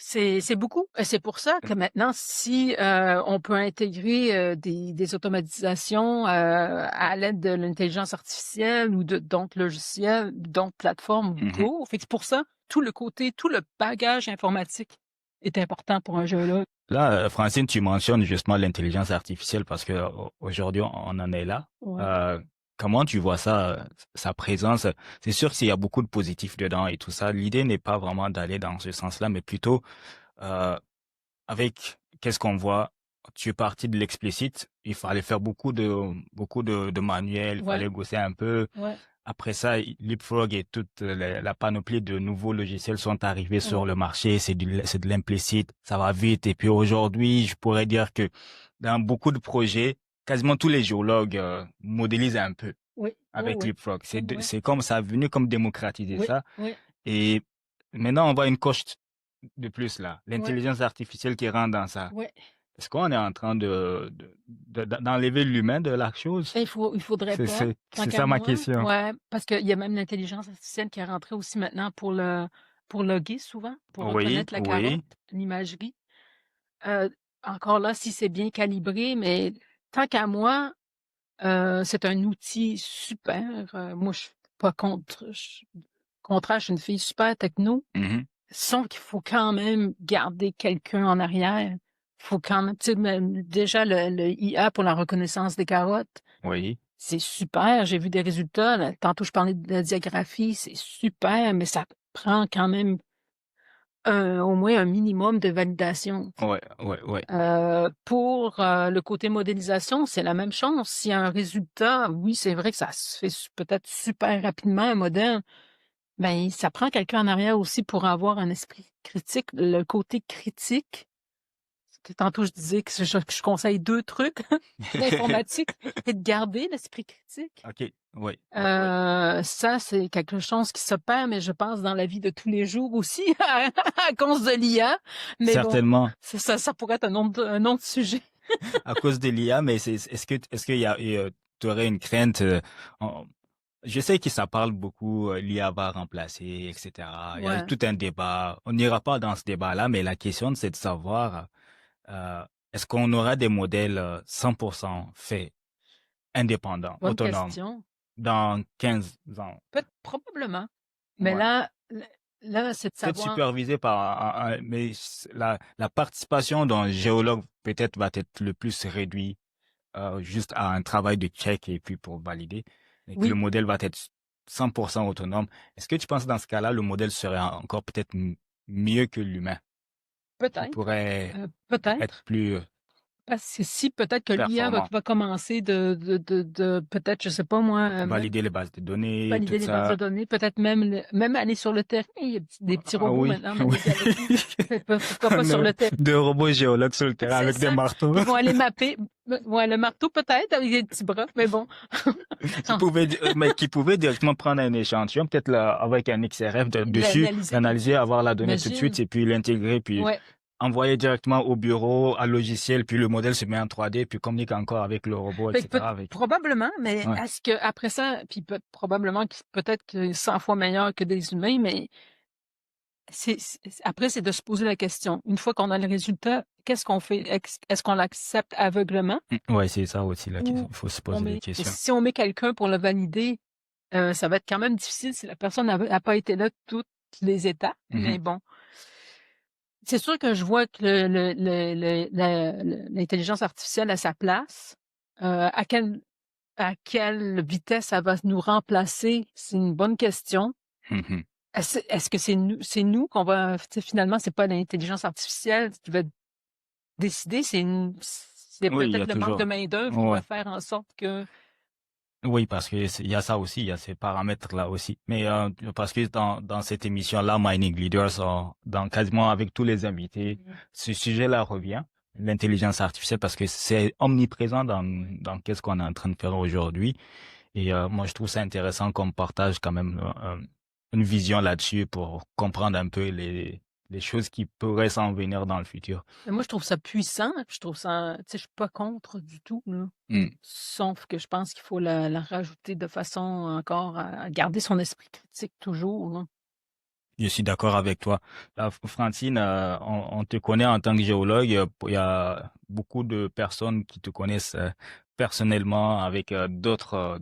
C'est beaucoup. Et c'est pour ça que maintenant, si on peut intégrer des automatisations à l'aide de l'intelligence artificielle ou de d'autres logiciels, d'autres plateformes, Mhm. go. Fait que c'est pour ça, tout le côté, tout le bagage informatique est important pour un géologue. Là, Francine, tu mentionnes justement l'intelligence artificielle parce que aujourd'hui, on en est là. Ouais. Euh, Comment tu vois ça, sa présence? C'est sûr qu'il y a beaucoup de positifs dedans et tout ça. L'idée n'est pas vraiment d'aller dans ce sens-là, mais plutôt euh, avec qu'est-ce qu'on voit. Tu es parti de l'explicite. Il fallait faire beaucoup de manuels. Il Ouais, fallait bosser un peu. ouais, Après ça, Leapfrog et toute la panoplie de nouveaux logiciels sont arrivés sur ouais. le marché. C'est de l'implicite, ça va vite. Et puis aujourd'hui, je pourrais dire que dans beaucoup de projets, quasiment tous les géologues modélisent un peu Oui, oui, avec oui. Leapfrog. Oui, oui. C'est comme ça a venu comme démocratiser Oui, ça. oui, Et maintenant, on voit une coche de plus là, oui, l'intelligence artificielle qui rentre dans ça. oui. Est-ce qu'on est en train d'enlever l'humain de la chose? Et il faudrait pas, tant C'est qu'à ça ma moi. question. Ouais, parce qu'il y a même l'intelligence artificielle qui est rentrée aussi maintenant pour loguer souvent, pour Oui, reconnaître la carotte, oui. l'imagerie. Euh, Encore là, si c'est bien calibré, mais tant qu'à moi, c'est un outil super. Moi, je suis pas contre. Contraire, je suis une fille super techno. Mhm. Sauf qu'il faut quand même garder quelqu'un en arrière. Il faut quand même, tu sais, même déjà le IA pour la reconnaissance des carottes. Oui. C'est super, j'ai vu des résultats. Là. Tantôt, je parlais de la diagraphie, c'est super, mais ça prend quand même au moins un minimum de validation. Ouais, ouais, ouais. Pour le côté modélisation, c'est la même chose. S'il y a un résultat, oui, c'est vrai que ça se fait peut-être super rapidement, un modèle, mais ça prend quelqu'un en arrière aussi pour avoir un esprit critique. Le côté critique, tantôt je disais que je conseille 2 trucs d'informatique, c'est de garder l'esprit critique. OK. Ouais, ouais, ouais. Ça, c'est quelque chose qui se perd, mais je pense dans la vie de tous les jours aussi à cause de l'IA. Mais bon, Certainement. ça pourrait être un autre sujet. À cause de l'IA, mais est-ce qu'il y a, tu aurais une crainte, je sais que ça parle beaucoup, l'IA va remplacer, etc. Il y a Ouais, tout un débat. On n'ira pas dans ce débat-là, mais la question, c'est de savoir, euh, est-ce qu'on aura des modèles 100% faits, indépendants, bonne autonomes, question. dans 15 ans? Probablement. Mais Ouais. là, c'est de Peut-être savoir. supervisé par mais la participation d'un géologue peut-être va être le plus réduit juste à un travail de check et puis pour valider, et que le Oui, modèle va être 100% autonome. Est-ce que tu penses que dans ce cas-là, le modèle serait encore peut-être mieux que l'humain, qui peut-être. pourrait être Peut-être. plus Parce que si peut-être que l'IA performant, va commencer peut-être, je sais pas moi, valider les bases de données, tout valider les bases de ça? données, peut-être même aller sur le terrain. Il y a des petits Ah robots oui, maintenant oui. manipulés avec nous. Pourquoi pas sur le terrain? Deux robots géologues sur le terrain C'est avec des ça. marteaux. Qui vont aller mapper. Ouais, le marteau peut-être avec des petits bras, mais bon. Mais qui pouvait directement prendre un échantillon, peut-être là, avec un XRF dessus, L'analyser tout de l'analyser, suite. avoir la donnée tout de suite, Imagine. et puis l'intégrer, puis Ouais. envoyer directement au bureau, à logiciel, puis le modèle se met en 3D, puis communique encore avec le robot, Fait que etc. Avec... probablement, mais Ouais. est-ce que après ça, puis probablement que peut-être que 100 fois meilleur que des humains, mais après, c'est de se poser la question. Une fois qu'on a le résultat, qu'est-ce qu'on fait? Est-ce qu'on l'accepte aveuglement Ouais, c'est ça aussi la question. ou Il faut se on poser des met, et questions. si on met quelqu'un pour le valider, ça va être quand même difficile si la personne n'a pas été là toutes les étapes, mais Mhm. bon. C'est sûr que je vois que l'intelligence artificielle a sa place. À quelle vitesse ça va nous remplacer? C'est une bonne question. Mhm. Est-ce que c'est nous qu'on va, tu sais, finalement, c'est pas l'intelligence artificielle qui va décider, c'est Oui, il y peut-être a le manque de toujours. main-d'œuvre qui va Ouais. faire en sorte que, Oui, parce que il y a ça aussi, il y a ces paramètres-là aussi. Mais parce que dans cette émission-là, Mining Leaders, dans quasiment avec tous les invités, ce sujet-là revient, l'intelligence artificielle, parce que c'est omniprésent dans qu'est-ce qu'on est en train de faire aujourd'hui. Et moi, je trouve ça intéressant qu'on partage quand même une vision là-dessus pour comprendre un peu les choses qui pourraient s'en venir dans le futur. mais moi, je trouve ça puissant, je trouve ça, tu sais, je suis pas contre du tout, là. Hmm. Sauf que je pense qu'il faut la rajouter de façon encore à garder son esprit critique toujours, là. Je suis d'accord avec toi. Francine, on te connaît en tant que géologue. Il y a beaucoup de personnes qui te connaissent personnellement avec d'autres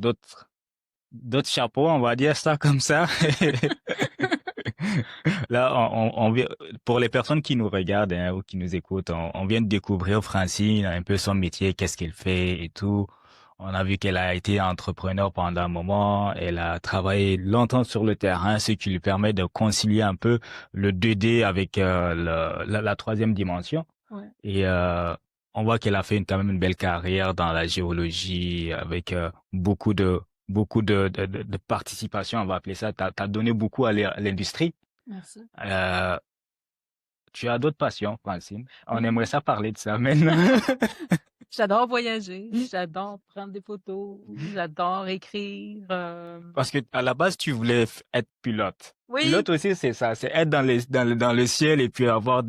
chapeaux, on va dire ça comme ça. Là, pour les personnes qui nous regardent hein, ou qui nous écoutent, on vient de découvrir Francine, un peu son métier, qu'est-ce qu'elle fait et tout. On a vu qu'elle a été entrepreneur pendant un moment. Elle a travaillé longtemps sur le terrain, ce qui lui permet de concilier un peu le 2D avec la troisième dimension. Ouais. Et on voit qu'elle a fait quand même une belle carrière dans la géologie avec beaucoup de participation, on va appeler ça. T'as donné beaucoup à l'industrie. Merci. Euh, Tu as d'autres passions, Francine. On aimerait Oui. ça parler de ça maintenant. J'adore voyager, j'adore prendre des photos, j'adore écrire. Parce que à la base, tu voulais être pilote. Oui, Pilote aussi, c'est ça, c'est être dans le ciel et puis avoir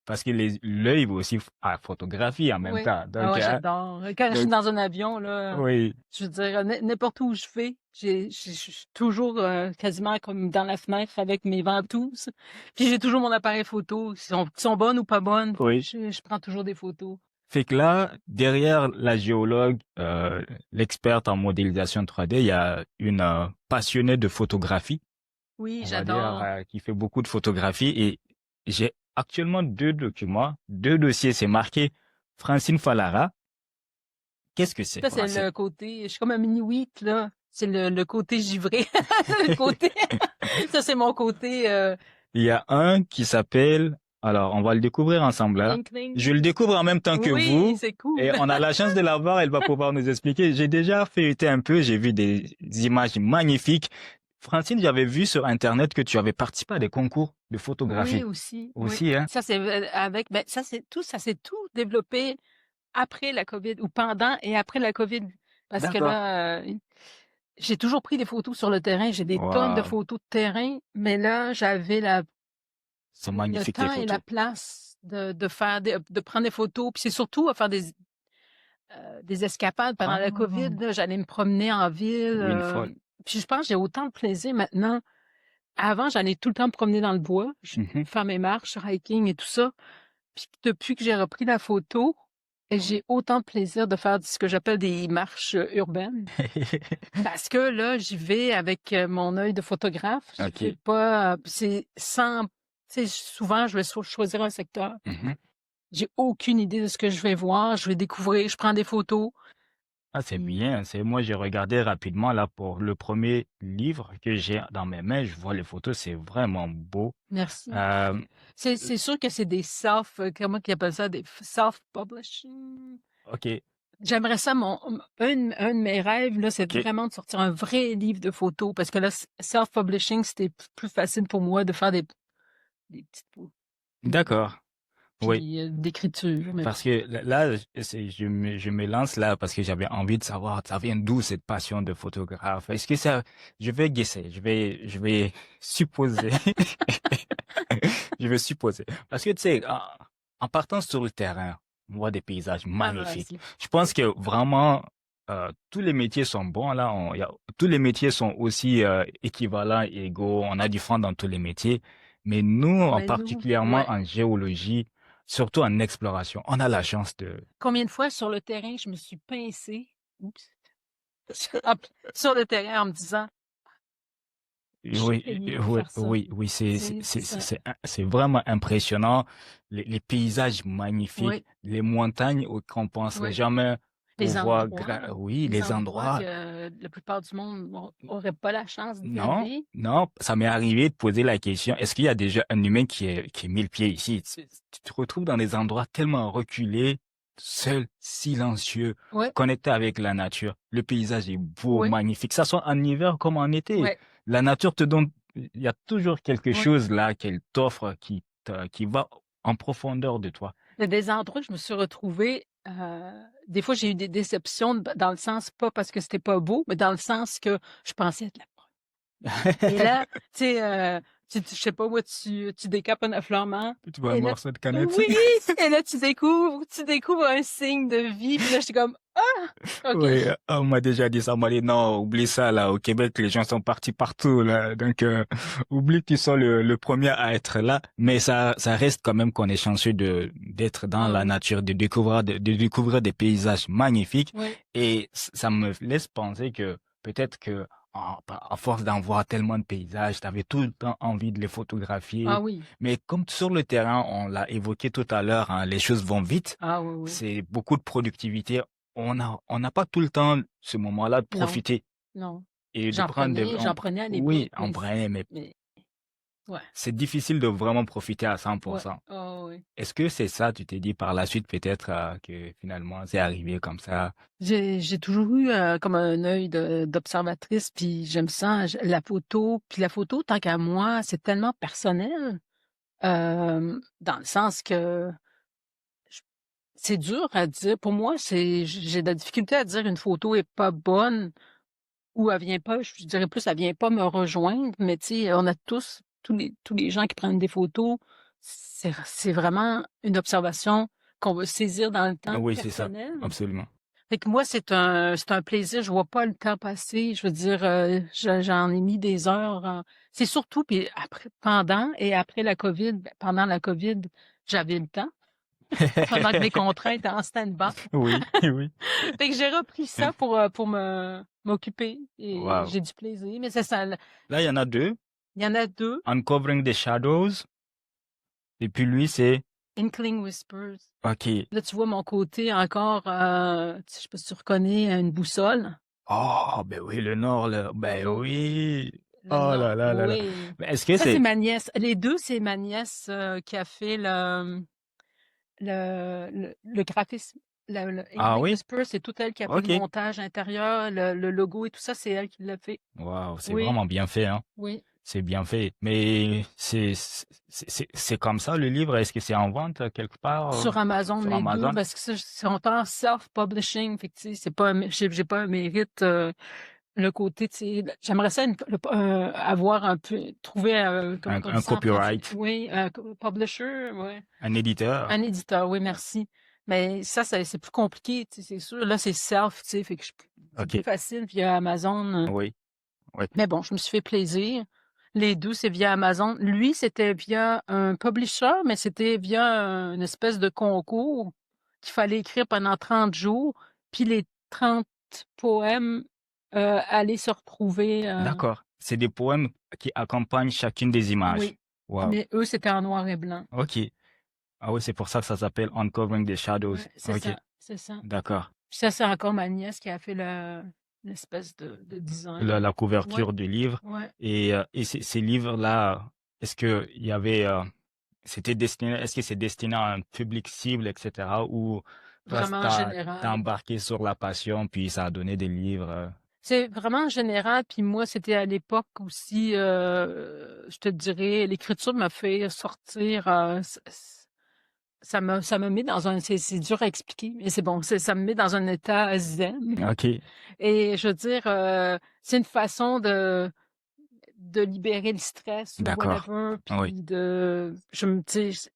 parce que l'œil va aussi à photographie en même oui. temps. Ah Donc, ouais, j'adore. Quand je suis donc, dans un avion, là, oui. je veux dire, n'importe où je vais, je suis toujours quasiment comme dans la fenêtre avec mes ventouses. Puis j'ai toujours mon appareil photo, qui sont bonnes ou pas bonnes. Oui. Je prends toujours des photos. Fait que là, derrière la géologue, l'experte en modélisation 3D, il y a une passionnée de photographie, Oui, on va dire, j'adore. qui fait beaucoup de photographie. Et j'ai actuellement deux documents, deux dossiers. C'est marqué Francine Falara. Qu'est-ce que c'est, Ça, c'est Francine? le côté, je suis comme un mini-wheat, là. C'est le côté givré. Le côté, ça, c'est mon côté Il y a un qui s'appelle, alors on va le découvrir ensemble là. Je Inkling. le découvre en même temps que Oui, vous c'est et cool. on a la chance de la voir, elle va pouvoir nous expliquer. J'ai déjà feuilleté un peu, j'ai vu des images magnifiques. Francine, j'avais vu sur Internet que tu avais participé à des concours de Oui, photographie aussi, oui. aussi, hein? Ça, c'est ben, ça s'est tout développé après la COVID ou pendant et après la COVID. Parce que D'accord. là, j'ai toujours pris des photos sur le terrain. J'ai des tonnes de Waouh, photos de terrain, mais là, j'avais c'est le magnifique tes temps et la photos. place de prendre des photos. Puis c'est surtout à faire des escapades pendant Ah, la COVID. Là, j'allais me promener en ville. oui, une folle. Puis je pense que j'ai autant de plaisir maintenant. Avant, j'allais tout le temps me promener dans le bois, Mhm. faire mes marches, hiking et tout ça. Puis depuis que j'ai repris la photo, j'ai autant de plaisir de faire ce que j'appelle des marches urbaines. Parce que là, j'y vais avec mon œil de photographe. Je fais Ok. pas, c'est sans, tu sais, souvent, je vais choisir un secteur. Mhm. J'ai aucune idée de ce que je vais voir. Je vais découvrir, je prends des photos. Ah, c'est Puis, bien. C'est moi, j'ai regardé rapidement là pour le premier livre que j'ai dans mes mains. Je vois les photos, c'est vraiment beau. merci. Euh, C'est sûr que c'est des comment qu'ils appellent ça, des self-publishing. ok, J'aimerais ça, un de mes rêves, là, c'est ok, vraiment de sortir un vrai livre de photos parce que là, self-publishing, c'était plus facile pour moi de faire des petites photos. d'accord. Oui, Puis d'écriture, mais parce que là, je me lance là parce que j'avais envie de savoir, ça vient d'où cette passion de photographe? Est-ce que ça, je vais guesser, je vais supposer, je vais supposer. Parce que tu sais, en partant sur le terrain, on voit des paysages ah, magnifiques. vas-y. Je pense que vraiment, tous les métiers sont bons là. Tous les métiers sont aussi équivalents et égaux. On a du fond dans tous les métiers. Mais nous, en Mais nous, particulièrement ouais. en géologie, surtout en exploration, on a la chance de... Combien de fois sur le terrain, je me suis pincée, oups, sur sur le terrain en me disant, je suis Oui, payée pour oui, faire ça. oui, oui, C'est ça. c'est vraiment impressionnant. Les paysages magnifiques, Oui, les montagnes qu'on penserait oui. jamais Les pouvoir, endroits, oui, les les endroits endroits. que la plupart du monde n'aurait pas la chance d'y Non, aller. non, ça m'est arrivé de poser la question, est-ce qu'il y a déjà un humain qui est mille pieds ici? Tu te retrouves dans des endroits tellement reculés, seul, silencieux, Oui, connecté avec la nature. Le paysage est beau, oui, magnifique, que ça soit en hiver comme en été. oui, La nature te donne, il y a toujours quelque oui. chose là qu'elle t'offre qui va en profondeur de toi. Il y a des endroits où je me suis retrouvée, des fois j'ai eu des déceptions dans le sens, pas parce que c'était pas beau, mais dans le sens que je pensais être là. Et là, tu sais, je sais pas moi, tu décapes un affleurement Tu vois un et là morceau de canette? oui! Et là, tu découvres un signe de vie, puis là, j'étais comme: «Ah! OK». Oui, on m'a déjà dit ça, on m'a dit non, oublie ça là, au Québec les gens sont partis partout là, donc oublie que tu sois le premier à être là, mais ça reste quand même qu'on est chanceux d'être dans Ah la oui, nature, de découvrir des paysages magnifiques oui, et ça me laisse penser que peut-être que à force d'en voir tellement de paysages, tu avais tout le temps envie de les ah photographier, oui, mais comme sur le terrain, on l'a évoqué tout à l'heure, hein, les choses vont vite. ah oui, oui. C'est beaucoup de productivité on n'a pas tout le temps ce moment-là de Non, profiter non. et de prendre J'en prenais à oui, l'époque, en vrai, mais mais ouais, c'est difficile de vraiment profiter à ouais, 100%. ah oui. Est-ce que c'est ça, tu t'es dit par la suite peut-être que finalement c'est arrivé comme ça? J'ai toujours eu, comme un œil d'observatrice, puis j'aime ça, la photo. Puis la photo, tant qu'à moi, c'est tellement personnel, dans le sens que j c'est dur à dire. Pour moi, j'ai de la difficulté à dire une photo est pas bonne ou elle vient pas, je dirais plus, elle vient pas me rejoindre, mais tu sais, on a tous les gens qui prennent des photos, c'est vraiment une observation qu'on veut saisir dans le temps, Oui, c'est ça, personnelle. absolument. Fait que moi, c'est un plaisir. Je vois pas le temps passer. Je veux dire, j'en ai mis des heures. C'est surtout puis après, pendant et après la COVID. Pendant la COVID, j'avais le temps pendant que mes contraintes étaient en stand-by. Oui, oui. Fait que j'ai repris ça pour me m'occuper et Wow. j'ai du plaisir. Mais c'est ça. Là, il y en a deux. Il y en a deux. Uncovering the Shadows. Et puis lui, c'est Inkling Whispers. OK. Là, tu vois mon côté encore. Je sais pas si tu reconnais une boussole. Oh, ben oui, le nord, là. Ben Oh, oui. le Oh là nom, là là là. oui. Mais est-ce que Ça, c'est c'est... ma nièce. Les 2, c'est ma nièce, qui a fait le graphisme. Le Ah Evening oui? Whisper, c'est tout elle qui a fait le Ok. montage intérieur, le logo et tout ça, c'est elle qui l'a fait. Waouh, c'est Oui, vraiment bien fait, hein. oui. C'est bien fait. Mais c'est comme ça le livre. Est-ce que c'est en vente quelque part Sur Amazon, sur les 2, Amazon? parce que ça, c'est en self-publishing, fait que, tu sais, c'est pas j'ai pas un mérite, le côté, tu sais, j'aimerais ça avoir un peu trouver, comment on dit Un ça en français? copyright, Oui, publisher, ouais. un éditeur. Un éditeur, oui, merci. Mais ça, c'est plus compliqué, tu sais, c'est sûr. Là, c'est self, tu sais, fait que c'est plus Ok. facile via Amazon. Oui, oui. Mais bon, je me suis fait plaisir. Les 2, c'est via Amazon. Lui, c'était via un publisher, mais c'était via une espèce de concours qu'il fallait écrire pendant 30 jours, puis les 30 poèmes allaient se retrouver. D'accord. C'est des poèmes qui accompagnent chacune des images. Oui, Wow. mais eux, c'était en noir et blanc. Ok. Ah oui, c'est pour ça que ça s'appelle Uncovering the Shadows. Ouais, c'est Ok. ça, c'est ça. D'accord. Puis ça, c'est encore ma nièce qui a fait l'espèce de design. La Ouais, couverture du livre. ouais. Et ces livres-là, est-ce que il y avait, c'était destiné, est-ce que c'est destiné à un public cible, etc. Ou toi, Vraiment t'as général. embarqué sur la passion, puis ça a donné des livres. C'est vraiment général. Puis moi, c'était à l'époque aussi, je te dirais, l'écriture m'a fait sortir. Ça me met dans un. C'est dur à expliquer, mais c'est bon. Ça me met dans un état zen. Ok. Et je veux dire, c'est une façon de libérer le stress ou D'accord. whatever. Oui. Puis tu sais,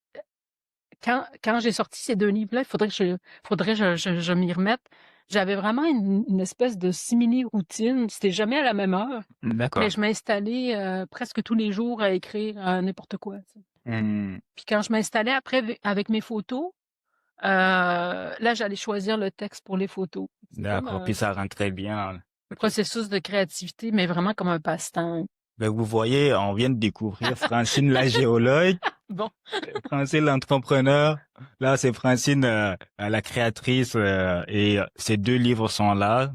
quand j'ai sorti ces 2 livres-là, il faudrait que je m'y remette. J'avais vraiment une espèce de simili-routine. C'était jamais à la même heure, mais D'accord. je m'installais presque tous les jours à écrire n'importe quoi, tu sais. Hmm. Puis quand je m'installais après avec mes photos, là, j'allais choisir le texte pour les photos. C'est comme D'accord. Puis un ça rentre très bien. Ok. processus de créativité, mais vraiment comme un passe-temps. Ben, vous voyez, on vient de découvrir Francine la géologue, Bon, Francine l'entrepreneur. Là, c'est Francine la créatrice et ces 2 livres sont là.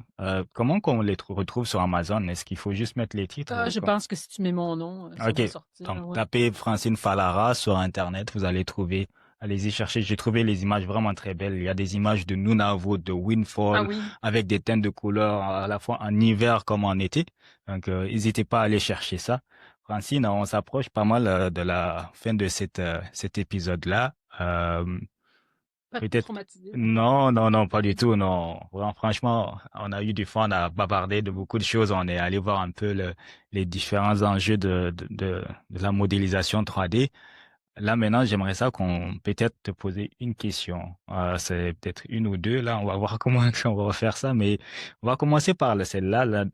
Comment qu'on les retrouve sur Amazon? Est-ce qu'il faut juste mettre les titres ou je quoi? pense que si tu mets mon nom, ça Ok. va sortir, Donc, ouais. tapez Francine Falara sur Internet, vous allez trouver. Allez-y chercher. J'ai trouvé les images vraiment très belles. Il y a des images de Nunavut, de Ah Windfall, oui. avec des teintes de couleurs à la fois en hiver comme en été. Donc, n'hésitez pas à aller chercher ça. Francine, on s'approche pas mal de la fin de cet épisode-là. Pas Peut-être. traumatisé, là. Non, non, non, pas du tout, non. Vraiment, franchement, on a eu du fun à bavarder de beaucoup de choses. On est allé voir un peu les différents enjeux de la modélisation 3D. Là, maintenant, j'aimerais ça qu'on peut-être te poser une question. C'est peut-être une ou deux, là. On va voir comment on va faire ça, mais on va commencer par celle-là, là.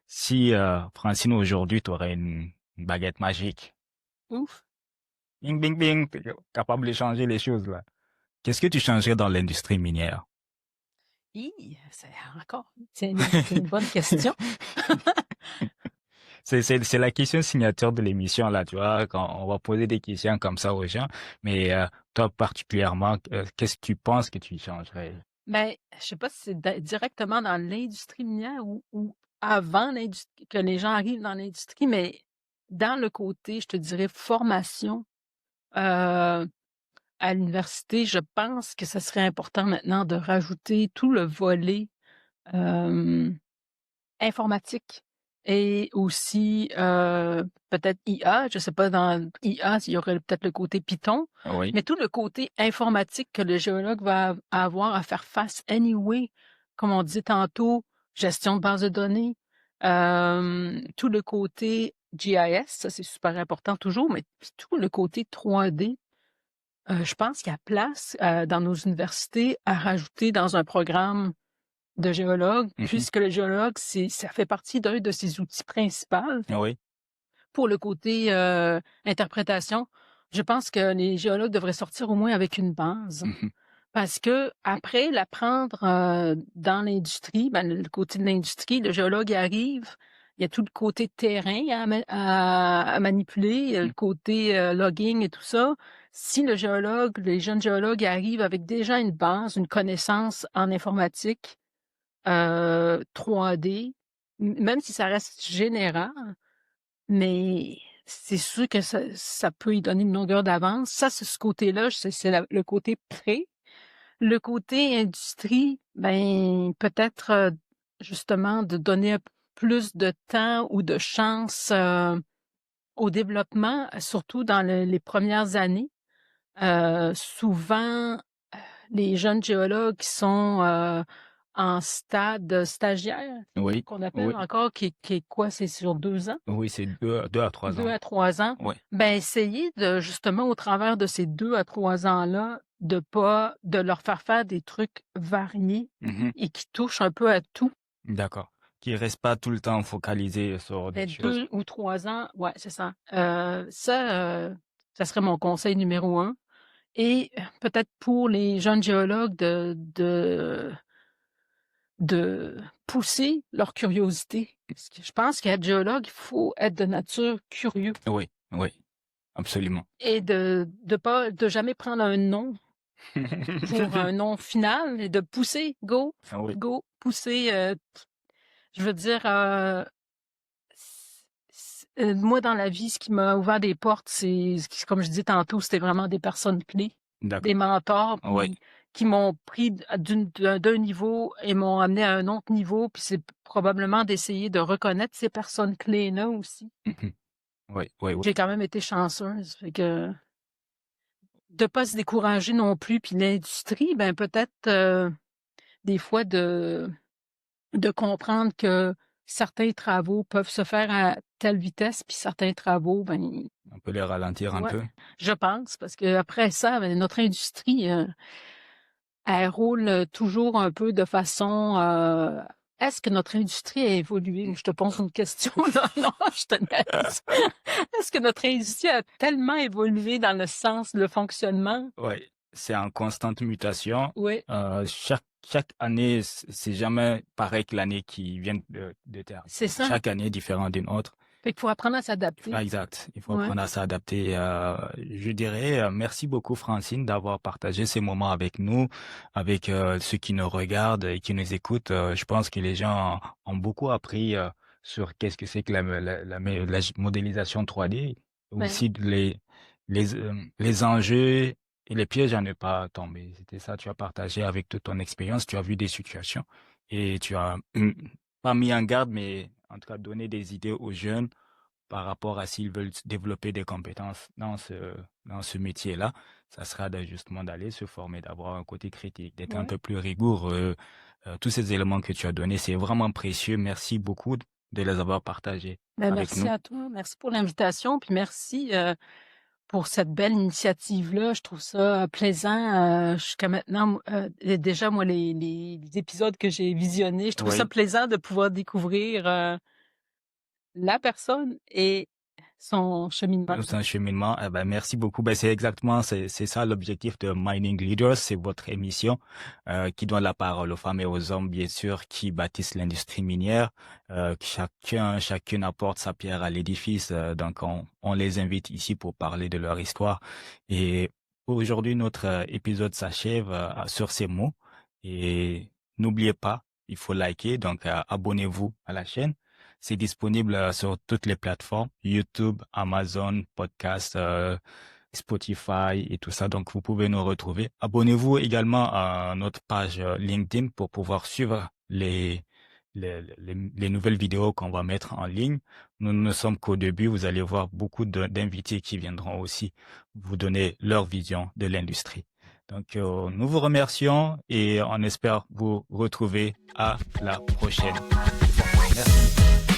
Si, Francine, aujourd'hui, tu aurais une baguette magique, Ouf. bing, bing, bing, t'es capable de changer les choses, là. Qu'est-ce que tu changerais dans l'industrie minière? C'est encore, c'est une bonne question. C'est la question signature de l'émission, là, tu vois, quand on va poser des questions comme ça aux gens. Mais toi, particulièrement, qu'est-ce que tu penses que tu changerais? Mais je sais pas si c'est directement dans l'industrie minière ou avant l'industrie, que les gens arrivent dans l'industrie, mais dans le côté, je te dirais, formation à l'université, je pense que ce serait important maintenant de rajouter tout le volet euh, informatique et aussi peut-être IA. Je sais pas, dans IA, il y aurait peut-être le côté Python, Oui. mais tout le côté informatique que le géologue va avoir à faire face anyway, comme on dit tantôt, gestion de base de données, tout le côté GIS, ça c'est super important toujours, mais tout le côté 3D. Je pense qu'il y a place dans nos universités à rajouter dans un programme de géologue, Mhm. puisque le géologue, ça fait partie d'un de ses outils principaux Oui. pour le côté interprétation. Je pense que les géologues devraient sortir au moins avec une base. Mhm. Parce que après l'apprendre dans l'industrie, ben, le côté de l'industrie, le géologue il arrive, il y a tout le côté terrain à manipuler, il y a le côté logging et tout ça. Si le géologue, les jeunes géologues arrivent avec déjà une base, une connaissance en informatique, 3D, même si ça reste général, mais c'est sûr que ça peut y donner une longueur d'avance. Ça, c'est ce côté-là, c'est le côté pré. Le côté industrie, ben peut-être, justement de donner un peu plus de temps ou de chance, au développement, surtout dans les premières années. Souvent, les jeunes géologues qui sont, en stade stagiaire, Oui, qu'on appelle oui, encore, qui est quoi? C'est sur 2 ans? oui, c'est deux à trois 2 ans. à 3 ans. Oui, Ben, essayer de justement au travers de ces 2 à 3 ans-là, de leur faire des trucs variés mhm, et qui touchent un peu à tout. d'accord. Qui reste pas tout le temps focalisé sur des Ben choses. 2 ou 3 ans, ouais, c'est ça. Ça serait mon conseil numéro un. Et peut-être pour les jeunes géologues de pousser leur curiosité. Parce que je pense qu'être géologue, il faut être de nature curieux Oui, oui, absolument. et de jamais prendre un nom pour un nom final et de pousser, go, Ah oui, go, pousser. Je veux dire, moi dans la vie, ce qui m'a ouvert des portes, comme je disais tantôt, c'était vraiment des personnes clés, des d'accord. mentors, Oui, puis qui m'ont pris d'un niveau et m'ont amené à un autre niveau. Puis c'est probablement d'essayer de reconnaître ces personnes clés-là aussi. mhm, oui, oui, oui. J'ai quand même été chanceuse, fait que de pas se décourager non plus. Puis l'industrie, ben peut-être des fois de comprendre que certains travaux peuvent se faire à telle vitesse, puis certains travaux, ben On peut les ralentir un ouais, peu. je pense, parce qu'après ça, ben, notre industrie, elle roule toujours un peu de façon. Est-ce que notre industrie a évolué? Je te pose une question, là. Non, je te niaise. Est-ce que notre industrie a tellement évolué dans le sens, le fonctionnement? Oui, c'est en constante mutation. Oui, Chaque année, c'est jamais pareil que l'année qui vient de terminer. c'est ça. Chaque année est différente d'une autre. Fait qu'il faut apprendre à s'adapter. Ah, exact. Il faut Ouais. apprendre à s'adapter. Je dirais merci beaucoup, Francine, d'avoir partagé ces moments avec nous, avec ceux qui nous regardent et qui nous écoutent. Je pense que les gens ont beaucoup appris sur qu'est-ce que c'est que la modélisation 3D, Ben, aussi les enjeux et les pièges à ne pas tomber. C'était ça, tu as partagé avec toute ton expérience, tu as vu des situations et tu as pas mis en garde, mais en tout cas donné des idées aux jeunes par rapport à s'ils veulent développer des compétences dans ce métier-là, ça sera justement d'aller se former, d'avoir un côté critique, d'être un ouais. peu plus rigoureux. Tous ces éléments que tu as donnés, c'est vraiment précieux. Merci beaucoup de les avoir partagés Ben, avec merci nous. à toi. Merci pour l'invitation. Puis merci pour cette belle initiative-là. Je trouve ça plaisant. Jusqu'à maintenant, déjà, moi, les épisodes que j'ai visionnés, je trouve ça Oui. plaisant de pouvoir découvrir la personne et son cheminement. C'est un cheminement. Eh ben, merci beaucoup. Ben, c'est ça l'objectif de Mining Leaders, c'est votre émission qui donne la parole aux femmes et aux hommes, bien sûr, qui bâtissent l'industrie minière. Que chacune apporte sa pierre à l'édifice. Donc, on les invite ici pour parler de leur histoire. Et aujourd'hui, notre épisode s'achève sur ces mots. Et n'oubliez pas, il faut liker. Donc, abonnez-vous à la chaîne. C'est disponible sur toutes les plateformes, YouTube, Amazon, Podcast, Spotify et tout ça. Donc, vous pouvez nous retrouver. Abonnez-vous également à notre page LinkedIn pour pouvoir suivre les nouvelles vidéos qu'on va mettre en ligne. Nous ne sommes qu'au début. Vous allez voir beaucoup d'invités qui viendront aussi vous donner leur vision de l'industrie. Donc, nous vous remercions et on espère vous retrouver à la prochaine fois. Merci.